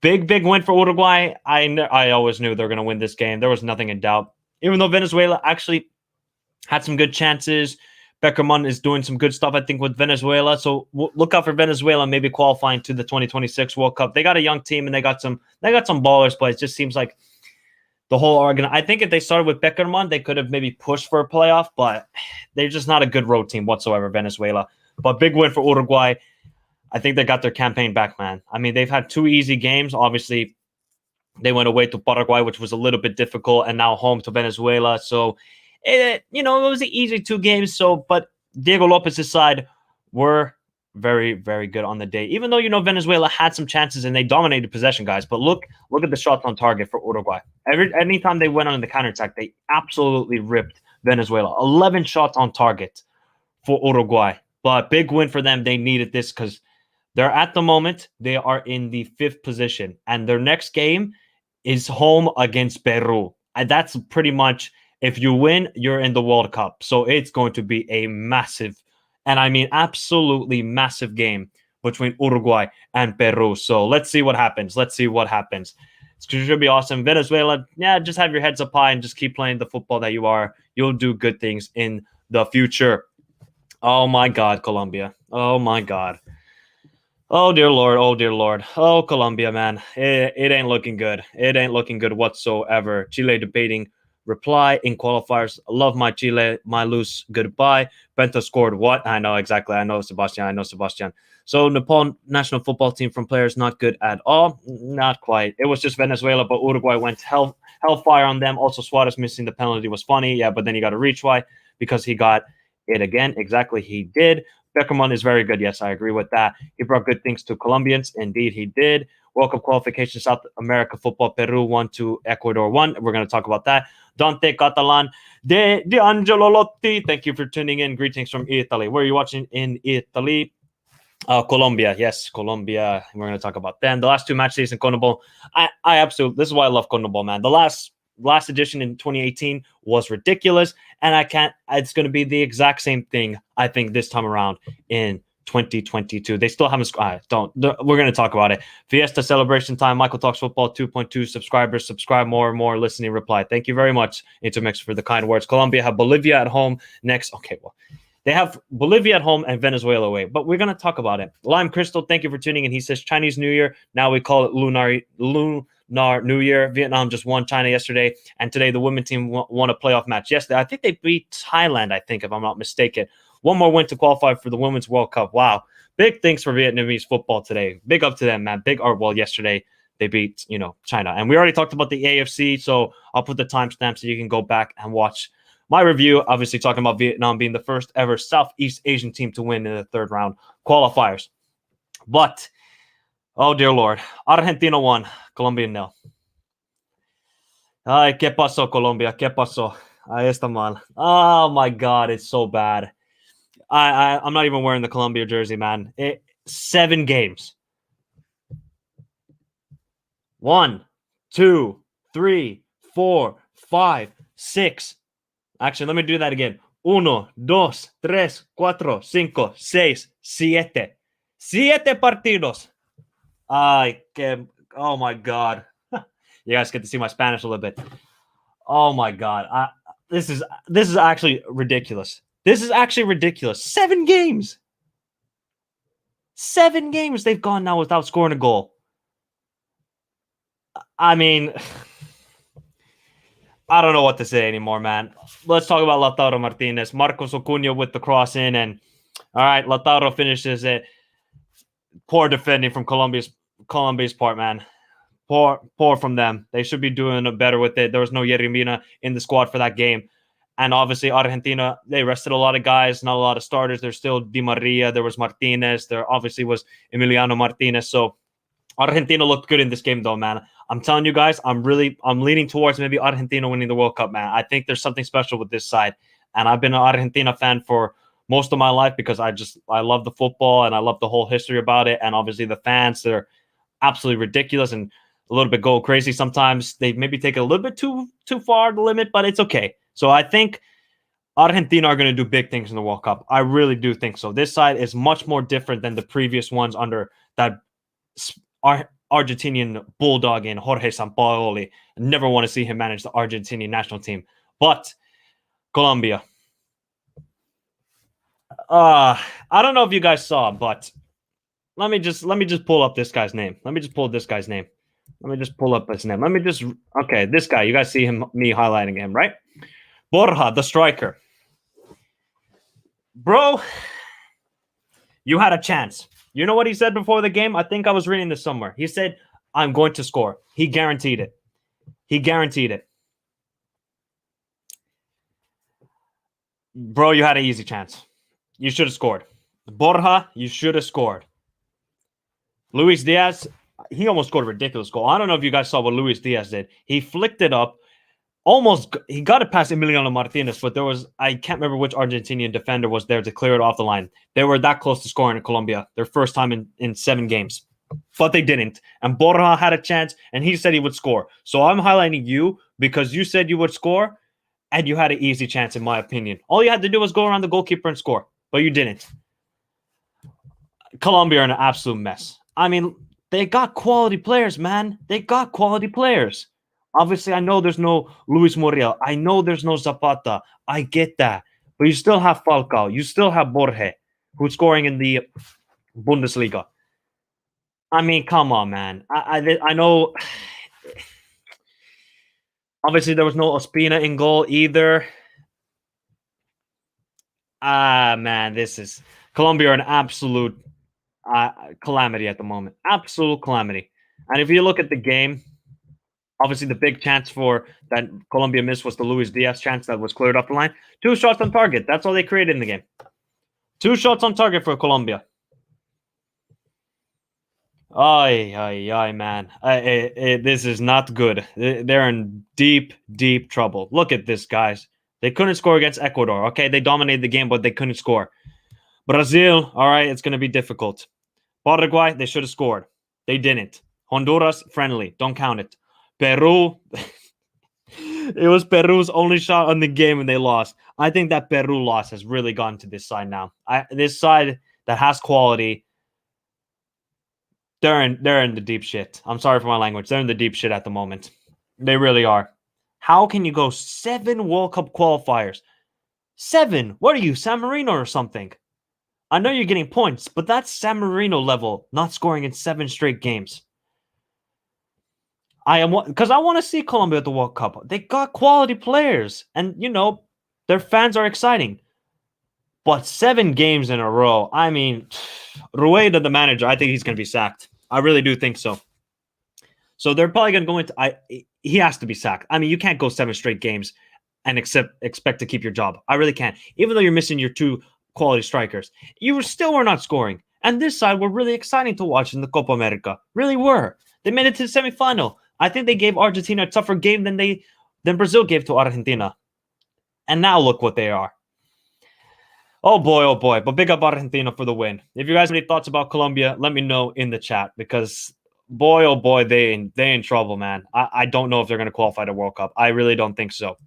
big win for Uruguay. I always knew they were going to win this game. There was nothing in doubt. Even though Venezuela actually had some good chances, Beckerman is doing some good stuff, I think, with Venezuela. So look out for Venezuela maybe qualifying to the 2026 World Cup. They got a young team and they got some ballers, but it just seems like the whole I think if they started with Beckerman, they could have maybe pushed for a playoff, but they're just not a good road team whatsoever, Venezuela. But big win for Uruguay. I think they got their campaign back, man. I mean, they've had 2 easy games. Obviously, they went away to Paraguay, which was a little bit difficult, and now home to Venezuela. So, it was an easy 2 games. So, but Diego Lopez's side were very, very good on the day. Even though, Venezuela had some chances and they dominated possession, guys. But look at the shots on target for Uruguay. Anytime they went on the counterattack, they absolutely ripped Venezuela. 11 shots on target for Uruguay. But big win for them. They needed this because they're at the moment, they are in the 5th position. And their next game is home against Peru. And that's pretty much, if you win, you're in the World Cup. So it's going to be a massive, and I mean absolutely massive game between Uruguay and Peru. So let's see what happens. It should be awesome. Venezuela, just have your heads up high and just keep playing the football that you are. You'll do good things in the future. Oh, my God, Colombia. Oh, my God. Oh, dear Lord. Oh, Colombia, man. It ain't looking good. It ain't looking good whatsoever. Chile debating reply in qualifiers. Love my Chile, my lose, goodbye. Bento scored what? I know exactly. I know Sebastian. So Nepal national football team from players not good at all. Not quite. It was just Venezuela, but Uruguay went hellfire on them. Also, Suarez missing the penalty was funny. Yeah, but then he got a retry because he got it again. Exactly, he did. Beckerman is very good. Yes, I agree with that. He brought good things to Colombians. Indeed, he did. World Cup qualification, South America football, Peru 1 to Ecuador 1. We're going to talk about that. Dante Catalan de Angelo Lotti. Thank you for tuning in. Greetings from Italy. Where are you watching in Italy? Colombia. Yes, Colombia. We're going to talk about them. The last 2 match days in Conmebol. I absolutely, this is why I love Conmebol, man. The last edition in 2018 was ridiculous, and it's going to be the exact same thing, I think, this time around in 2022. They still haven't, we're going to talk about it. Fiesta celebration time, Michael Talks Football 2.2 subscribers, subscribe more and more, listening, reply. Thank you very much, Intermix, for the kind words. Colombia have Bolivia at home next. Okay, well, they have Bolivia at home and Venezuela away, but we're going to talk about it. Lime Crystal, thank you for tuning in. He says Chinese New Year. Now we call it Lunar New Year. Vietnam just won China yesterday, and today the women's team won a playoff match yesterday. I think they beat Thailand, if I'm not mistaken. One more win to qualify for the Women's World Cup. Wow. Big things for Vietnamese football today. Big up to them, man. Yesterday they beat, China. And we already talked about the AFC, so I'll put the timestamp so you can go back and watch my review, obviously talking about Vietnam being the first ever Southeast Asian team to win in the 3rd round qualifiers. But, oh dear Lord, Argentina 1, Colombia 0. Ay, ¿qué pasó, Colombia? ¿Qué pasó? Ahí está mal. Oh my God, it's so bad. I'm not even wearing the Colombia jersey, man. 7 games. 1, 2, 3, 4, 5, 6. Actually, let me do that again. 1, 2, 3, 4, 5, 6, 7. 7 partidos. Oh my God. You guys get to see my Spanish a little bit. Oh my God. This is actually ridiculous. 7 games. 7 games they've gone now without scoring a goal. I mean, I don't know what to say anymore, man. Let's talk about Lautaro Martinez. Marcos Acuna with the cross in, and All right, Lautaro finishes it. Poor defending from Colombia's part, man. Poor from them. They should be doing better with it. There was no Yeremina in the squad for that game. And obviously, Argentina, they rested a lot of guys, not a lot of starters. There's still Di Maria. There was Martinez. There obviously was Emiliano Martinez. So Argentina looked good in this game, though, man. I'm telling you guys, I'm leaning towards maybe Argentina winning the World Cup, man. I think there's something special with this side. And I've been an Argentina fan for most of my life because I love the football and I love the whole history about it. And obviously the fans, they're absolutely ridiculous and a little bit go crazy sometimes. They maybe take it a little bit too far the limit, but it's okay. So I think Argentina are going to do big things in the World Cup. I really do think so. This side is much more different than the previous ones under that Argentinian bulldog in Jorge Sampaoli. I never want to see him manage the Argentinian national team. But Colombia. I don't know if you guys saw, but let me just pull up this guy's name. Let me just pull this guy's name. Let me just pull up his name. Okay, this guy. You guys see me highlighting him, right? Borja, the striker. Bro, you had a chance. You know what he said before the game? I think I was reading this somewhere. He said, I'm going to score. He guaranteed it. He guaranteed it. Bro, you had an easy chance. You should have scored. Borja, you should have scored. Luis Diaz, he almost scored a ridiculous goal. I don't know if you guys saw what Luis Diaz did. He flicked it up. He got it past Emiliano Martinez, but I can't remember which Argentinian defender was there to clear it off the line. They were that close to scoring in Colombia, their first time in 7 games. But they didn't. And Borja had a chance, and he said he would score. So I'm highlighting you because you said you would score, and you had an easy chance, in my opinion. All you had to do was go around the goalkeeper and score, but you didn't. Colombia are in an absolute mess. I mean, they got quality players, man. They got quality players. Obviously, I know there's no Luis Muriel. I know there's no Zapata. I get that. But you still have Falcao. You still have Borja, who's scoring in the Bundesliga. I mean, come on, man. I know. Obviously, there was no Ospina in goal either. Man, this is Colombia are an absolute calamity at the moment. Absolute calamity. And if you look at the game, obviously the big chance for that Colombia missed was the Luis Diaz chance that was cleared off the line. 2 shots on target. That's all they created in the game. 2 shots on target for Colombia. Ay, man. This is not good. They're in deep, deep trouble. Look at this, guys. They couldn't score against Ecuador. Okay, they dominated the game, but they couldn't score. Brazil, all right, it's going to be difficult. Paraguay, they should have scored. They didn't. Honduras, friendly. Don't count it. Peru, it was Peru's only shot on the game and they lost. I think that Peru loss has really gotten to this side now. This side that has quality, they're in the deep shit. I'm sorry for my language. They're in the deep shit at the moment. They really are. How can you go 7 World Cup qualifiers? 7? What are you, San Marino or something? I know you're getting points, but that's San Marino level, not scoring in 7 straight games. Because I want to see Colombia at the World Cup. They got quality players, and their fans are exciting. But 7 games in a row. I mean, Rueda, the manager, I think he's going to be sacked. I really do think so. So they're probably going to go into. He has to be sacked. I mean, you can't go 7 straight games and expect to keep your job. I really can't. Even though you're missing your 2 quality strikers, you still were not scoring. And this side were really exciting to watch in the Copa America. Really were. They made it to the semifinal. I think they gave Argentina a tougher game than Brazil gave to Argentina. And now look what they are. Oh boy. But big up Argentina for the win. If you guys have any thoughts about Colombia, let me know in the chat because boy, they in trouble, man. I don't know if they're going to qualify to World Cup. I really don't think so.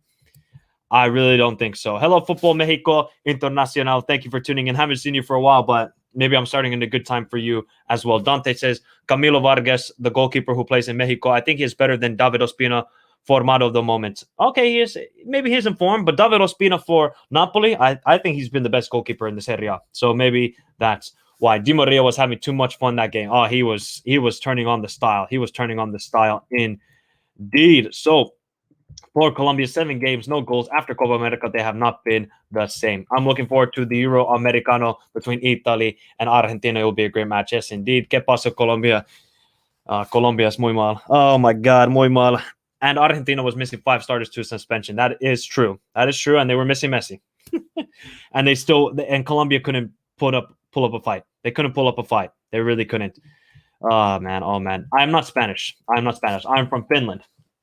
Hello, Football Mexico Internacional. Thank you for tuning in. Haven't seen you for a while, but maybe I'm starting in a good time for you as well. Dante says, Camilo Vargas, the goalkeeper who plays in Mexico, I think he is better than David Ospina Formado at the moment. Okay, he is. Maybe he's in form, but David Ospina for Napoli, I think he's been the best goalkeeper in the Serie A. So maybe that's why. Di Maria was having too much fun that game. Oh, he was turning on the style. He was turning on the style indeed. So For Colombia, 7 games, no goals. After Copa America, they have not been the same. I'm looking forward to the Euro Americano between Italy and Argentina. It will be a great match. Yes, indeed. ¿Qué pasa, Colombia? Colombia es muy mal. Oh, my God, muy mal. And Argentina was missing 5 starters to suspension. That is true. That is true. And they were missing Messi. And Colombia couldn't pull up a fight. They couldn't pull up a fight. They really couldn't. Oh, man. Oh, man. I'm not Spanish. I'm from Finland.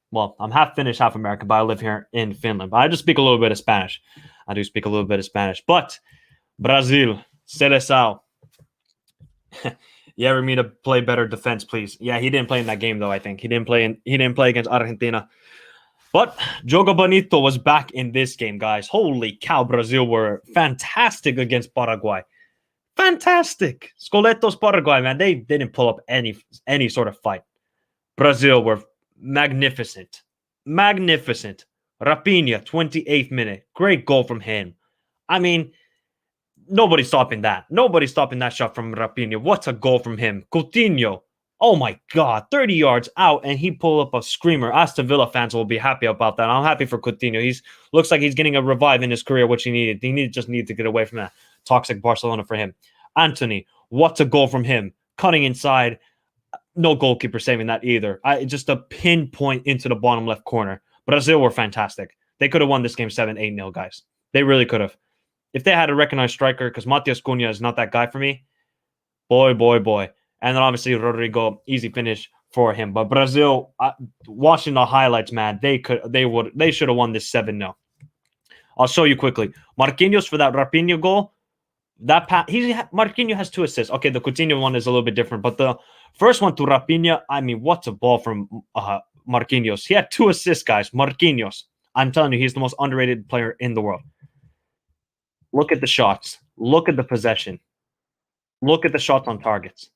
Well, I'm half Finnish, half American, but I live here in Finland. But I just speak a little bit of Spanish. I do speak a little bit of Spanish. But Brazil, Seleção. You ever me to play better defense, please? Yeah, he didn't play in that game though. I think he didn't play against Argentina. But Jogo Bonito was back in this game, guys. Holy cow, Brazil were fantastic against Paraguay. Fantastic. Scoleto's Paraguay, man. They didn't pull up any sort of fight. Brazil were magnificent. Magnificent. Rapinha, 28th minute. Great goal from him. I mean, nobody's stopping that. Nobody's stopping that shot from Rapinha. What a goal from him. Coutinho. Oh my God. 30 yards out, and he pulled up a screamer. Aston Villa fans will be happy about that. I'm happy for Coutinho. Looks like he's getting a revive in his career, which he needed. He just needed to get away from that toxic Barcelona for him. Anthony. What a goal from him. Cutting inside. No goalkeeper saving that either. Just a pinpoint into the bottom left corner. Brazil were fantastic. They could have won this game 7-8-0, guys. They really could have. If they had a recognized striker, because Matias Cunha is not that guy for me, boy. And then obviously Rodrigo, easy finish for him. But Brazil, watching the highlights, man, they should have won this 7-0. I'll show you quickly. Marquinhos for that Rapinha goal. Marquinhos has 2 assists. Okay, the Coutinho one is a little bit different, but the first one to Rapinha, I mean, what's a ball from Marquinhos? He had 2 assists, guys. Marquinhos. I'm telling you, he's the most underrated player in the world. Look at the shots. Look at the possession. Look at the shots on targets.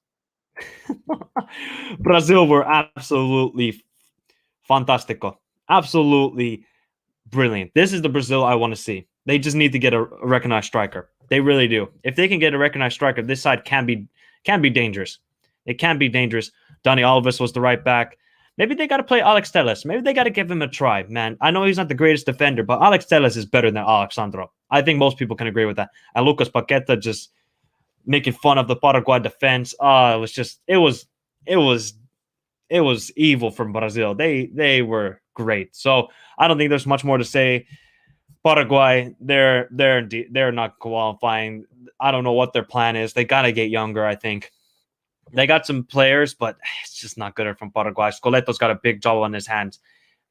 Brazil were absolutely fantastico. Absolutely brilliant. This is the Brazil I want to see. They just need to get a recognized striker. They really do. If they can get a recognized striker, this side can be dangerous. It can be dangerous. Dani Alves was the right back. Maybe they got to play Alex Telles. Maybe they got to give him a try, man. I know he's not the greatest defender, but Alex Telles is better than Alexandro. I think most people can agree with that. And Lucas Paqueta just making fun of the Paraguay defense. It was evil from Brazil. They were great. So I don't think there's much more to say. Paraguay, they're not qualifying. I don't know what their plan is. They got to get younger, I think. They got some players, but it's just not good from Paraguay. Scoleto's got a big job on his hands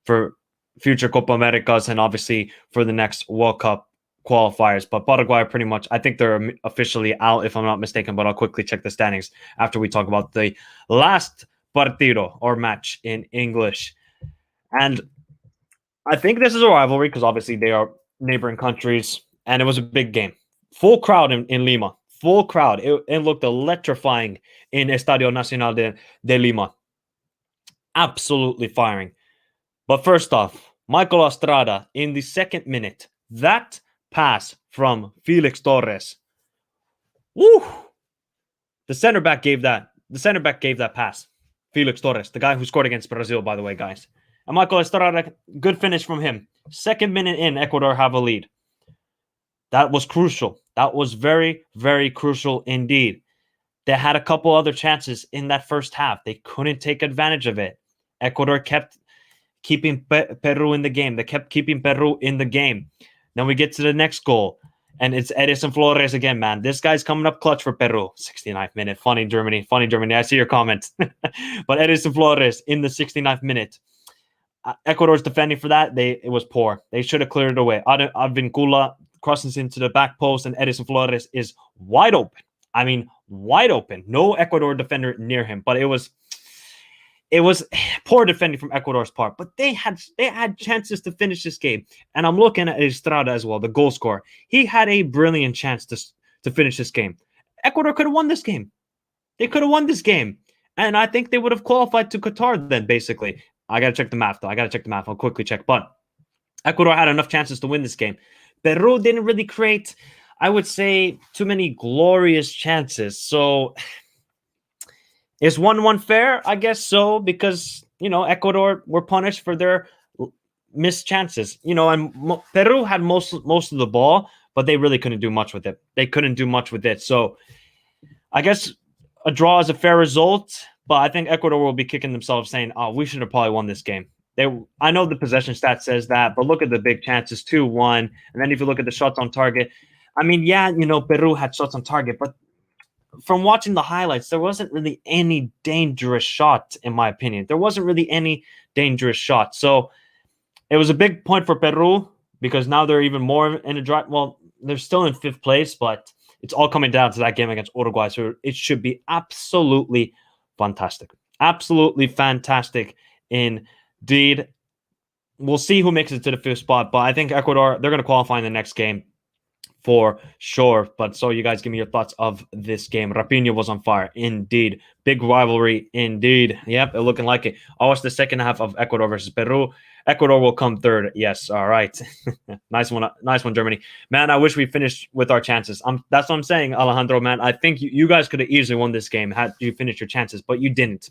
for future Copa Americas and obviously for the next World Cup qualifiers. But Paraguay pretty much, I think they're officially out if I'm not mistaken, but I'll quickly check the standings after we talk about the last partido or match in English. And I think this is a rivalry because obviously they are neighboring countries and it was a big game. Full crowd in Lima. Full crowd. It looked electrifying in Estadio Nacional de Lima. Absolutely firing. But first off, Michael Estrada in the 2nd minute. That pass from Felix Torres. Woo! The center back gave that pass. Felix Torres, the guy who scored against Brazil, by the way, guys. And Michael Estrada, good finish from him. 2nd minute in, Ecuador have a lead. That was crucial. That was very, very crucial indeed. They had a couple other chances in that first half. They couldn't take advantage of it. Ecuador kept keeping Peru in the game. They kept keeping Peru in the game. Then we get to the next goal, and it's Edison Flores again, man. This guy's coming up clutch for Peru. 69th minute. Funny Germany. I see your comments. But Edison Flores in the 69th minute. Ecuador's defending for that. It was poor. They should have cleared it away. Advincula crosses into the back post, and Edison Flores is wide open. I mean, wide open. No Ecuador defender near him, but it was poor defending from Ecuador's part. But they had chances to finish this game. And I'm looking at Estrada as well, the goal scorer. He had a brilliant chance to finish this game. Ecuador could have won this game. They could have won this game. And I think they would have qualified to Qatar then, basically. I got to check the math, though. I'll quickly check. But Ecuador had enough chances to win this game. Peru didn't really create, I would say, too many glorious chances. So is 1-1 fair? I guess so, because, Ecuador were punished for their missed chances. And Peru had most of the ball, but they really couldn't do much with it. They couldn't do much with it. So I guess a draw is a fair result, but I think Ecuador will be kicking themselves saying, "Oh, we should have probably won this game." I know the possession stat says that, but look at the big chances, 2-1. And then if you look at the shots on target, I mean, yeah, Peru had shots on target, but from watching the highlights, there wasn't really any dangerous shot, in my opinion. There wasn't really any dangerous shot. So it was a big point for Peru because now they're even more in a drive. Well, they're still in 5th place, but it's all coming down to that game against Uruguay. So it should be absolutely fantastic. Absolutely fantastic indeed. We'll see who makes it to the 5th spot, but I think Ecuador, they're going to qualify in the next game for sure. But so you guys give me your thoughts of this game. Rafinha was on fire indeed. Big rivalry indeed. Yep, looking like it. I watched the second half of Ecuador versus Peru. Ecuador will come 3rd. Yes, all right. Nice one, Germany. Man, I wish we finished with our chances. That's what I'm saying, Alejandro, man. I think you guys could have easily won this game had you finished your chances, but you didn't.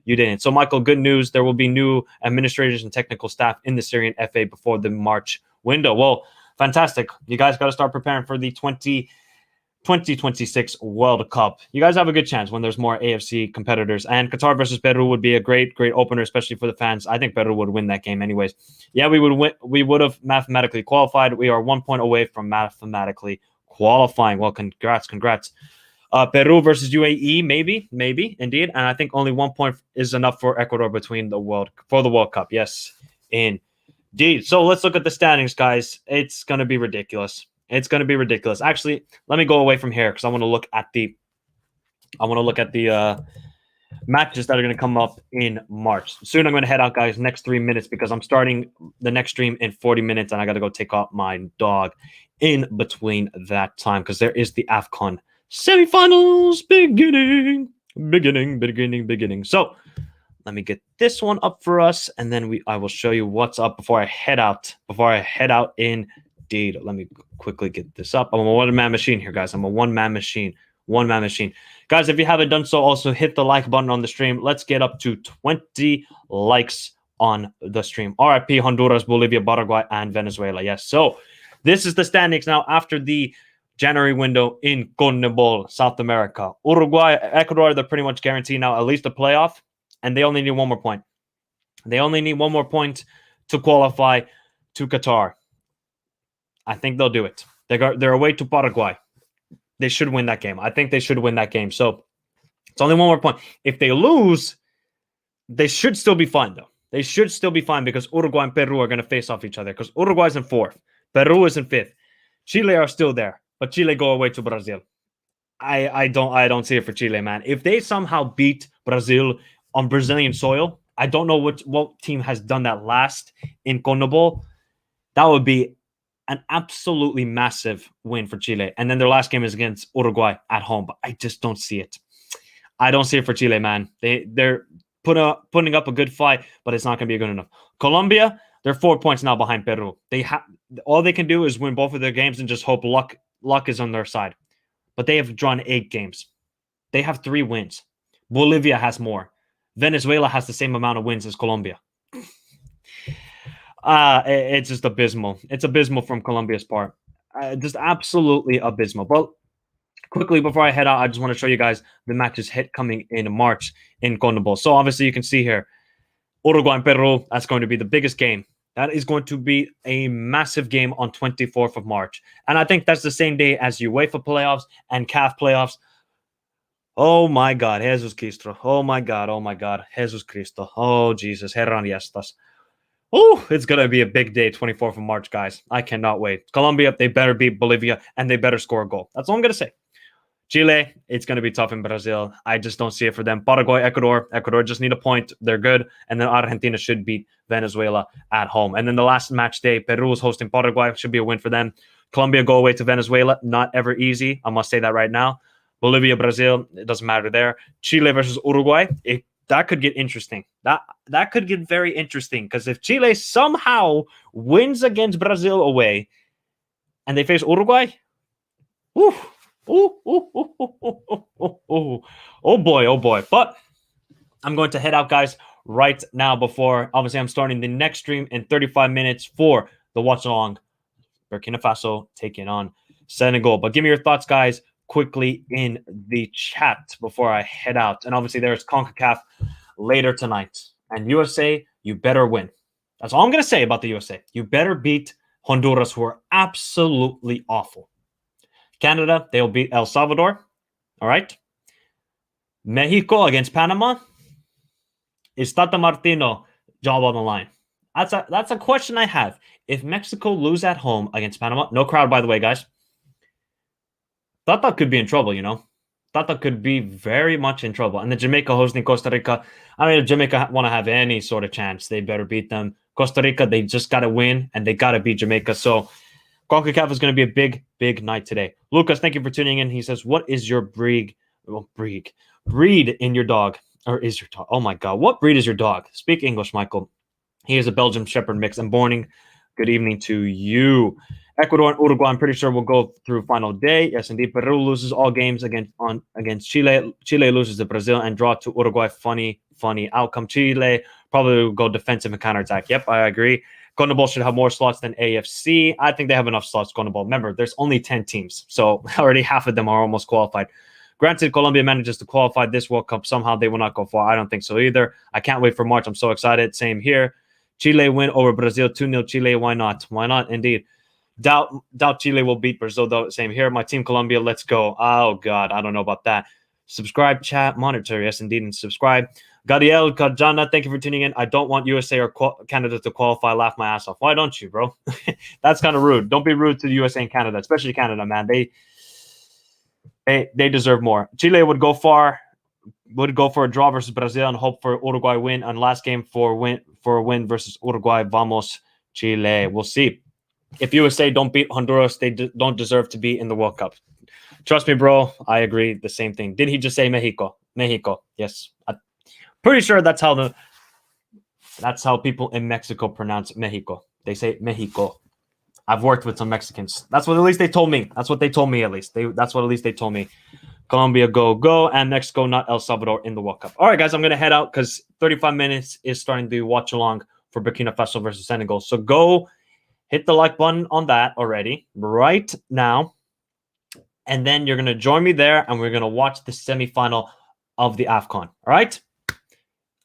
You didn't. So, Michael, good news. There will be new administrators and technical staff in the Syrian FA before the March window. Well, fantastic. You guys got to start preparing for the 2026 World Cup. You guys have a good chance when there's more AFC competitors. And Qatar versus Peru would be a great opener, especially for the fans. I think Peru would win that game anyways. Yeah, we would win. We would have mathematically qualified. We are 1 point away from mathematically qualifying. Well, congrats. Peru versus UAE, maybe, indeed. And I think only 1 point is enough for Ecuador for the World Cup. Yes, indeed. So let's look at the standings, guys. It's going to be ridiculous. Actually, let me go away from here because I want to look at the matches that are going to come up in March. Soon I'm going to head out, guys, next 3 minutes because I'm starting the next stream in 40 minutes and I got to go take out my dog in between that time because there is the AFCON semifinals beginning. So let me get this one up for us, and then I will show you what's up before I head out. Indeed, let me quickly get this up. I'm a one-man machine here, guys. I'm a one-man machine. Guys, if you haven't done so, also hit the like button on the stream. Let's get up to 20 likes on the stream. RIP Honduras, Bolivia, Paraguay, and Venezuela. Yes. So this is the standings now after the January window in Conmebol, South America. Uruguay, Ecuador, they're pretty much guaranteed now at least a playoff, and they only need 1 more point. They only need 1 more point to qualify to Qatar. I think they'll do it. They're away to Paraguay. They should win that game. I think they should win that game. So it's only 1 more point. If they lose, they should still be fine, though. They should still be fine because Uruguay and Peru are going to face off each other because Uruguay's in 4th. Peru is in 5th. Chile are still there. But Chile go away to Brazil. I don't see it for Chile, man. If they somehow beat Brazil on Brazilian soil, I don't know what team has done that last in Conmebol. That would be an absolutely massive win for Chile. And then their last game is against Uruguay at home. But I just don't see it. I don't see it for Chile, man. They're putting up a good fight, but it's not going to be good enough. Colombia, they're 4 points now behind Peru. All they can do is win both of their games and just hope luck is on their side. But they have drawn 8 games. They have 3 wins. Bolivia has more. Venezuela has the same amount of wins as Colombia. It's just abysmal. It's abysmal from Colombia's part. Just absolutely abysmal. But quickly, before I head out, I just want to show you guys the matches coming in March in Conmebol. So obviously you can see here, Uruguay and Peru, that's going to be the biggest game. That is going to be a massive game on 24th of March. And I think that's the same day as UEFA playoffs and CAF playoffs. Oh my God, Jesus Cristo. Oh my God, Jesus Cristo. Oh Jesus, Herran Yestas. Oh, it's going to be a big day, 24th of March, guys. I cannot wait. Colombia, they better beat Bolivia, and they better score a goal. That's all I'm going to say. Chile, it's going to be tough in Brazil. I just don't see it for them. Paraguay, Ecuador just need a point. They're good. And then Argentina should beat Venezuela at home. And then the last match day, Peru is hosting Paraguay. Should be a win for them. Colombia go away to Venezuela. Not ever easy. I must say that right now. Bolivia, Brazil, it doesn't matter there. Chile versus Uruguay, that could get interesting. That could get very interesting because if Chile somehow wins against Brazil away and they face Uruguay, whew, oh boy. But I'm going to head out, guys, right now before, obviously, I'm starting the next stream in 35 minutes for the watch along. Burkina Faso taking on Senegal. But give me your thoughts, guys, quickly in the chat before I head out. And obviously, there's CONCACAF later tonight. And USA, you better win. That's all I'm going to say about the USA. You better beat Honduras, who are absolutely awful. Canada, they'll beat El Salvador. All right. Mexico against Panama. Is Tata Martino job on the line? That's a question I have. If Mexico lose at home against Panama, no crowd, by the way, guys, Tata could be in trouble, Tata could be very much in trouble. And the Jamaica hosting Costa Rica, I mean, if Jamaica want to have any sort of chance, they better beat them. Costa Rica, they just got to win, and they got to beat Jamaica. So CONCACAF is going to be a big, big night today. Lucas, thank you for tuning in. He says, what is your breed in your dog? Or is your dog? Oh, my God. What breed is your dog? Speak English, Michael. He is a Belgian Shepherd mix. And Morning, good evening to you. Ecuador and Uruguay, I'm pretty sure will go through final day. Yes, indeed. Peru loses all games against Chile. Chile loses to Brazil and draw to Uruguay. Funny outcome. Chile probably will go defensive and counterattack. Yep, I agree. Conmebol should have more slots than AFC. I think they have enough slots, Conmebol. Remember, there's only 10 teams, so already half of them are almost qualified. Granted, Colombia manages to qualify this World Cup. Somehow they will not go far. I don't think so either. I can't wait for March. I'm so excited. Same here. Chile win over Brazil 2-0 Chile. Why not? Why not? Indeed. Doubt Chile will beat Brazil, though. Same here. My team Colombia, let's go. Oh, God. I don't know about that. Subscribe, chat, monitor. Yes, indeed. And subscribe. Gadiel Kajana, thank you for tuning in. I don't want USA or Canada to qualify. Laugh my ass off. Why don't you, bro? That's kind of rude. Don't be rude to the USA and Canada, especially Canada, man. They deserve more. Chile would go for a draw versus Brazil and hope for Uruguay win. And last game for a win versus Uruguay. Vamos, Chile. We'll see. If USA don't beat Honduras, they don't deserve to be in the World Cup. Trust me, bro. I agree. The same thing. Did he just say Mexico? Mexico. Yes. I'm pretty sure that's how people in Mexico pronounce Mexico. They say Mexico. I've worked with some Mexicans. That's what at least they told me. That's what they told me at least. That's what at least they told me. Colombia, go. And Mexico, not El Salvador in the World Cup. All right, guys, I'm going to head out because 35 minutes is starting to watch along for Burkina Faso versus Senegal. So go hit the like button on that already right now. And then you're going to join me there, and we're going to watch the semifinal of the AFCON. All right?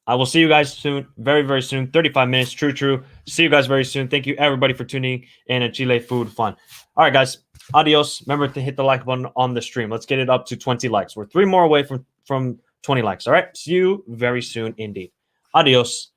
I will see you guys soon, very, very soon. 35 minutes, true. See you guys very soon. Thank you, everybody, for tuning in at Chile Food Fun. All right, guys. Adios. Remember to hit the like button on the stream. Let's get it up to 20 likes. We're 3 more away from 20 likes. All right? See you very soon indeed. Adios.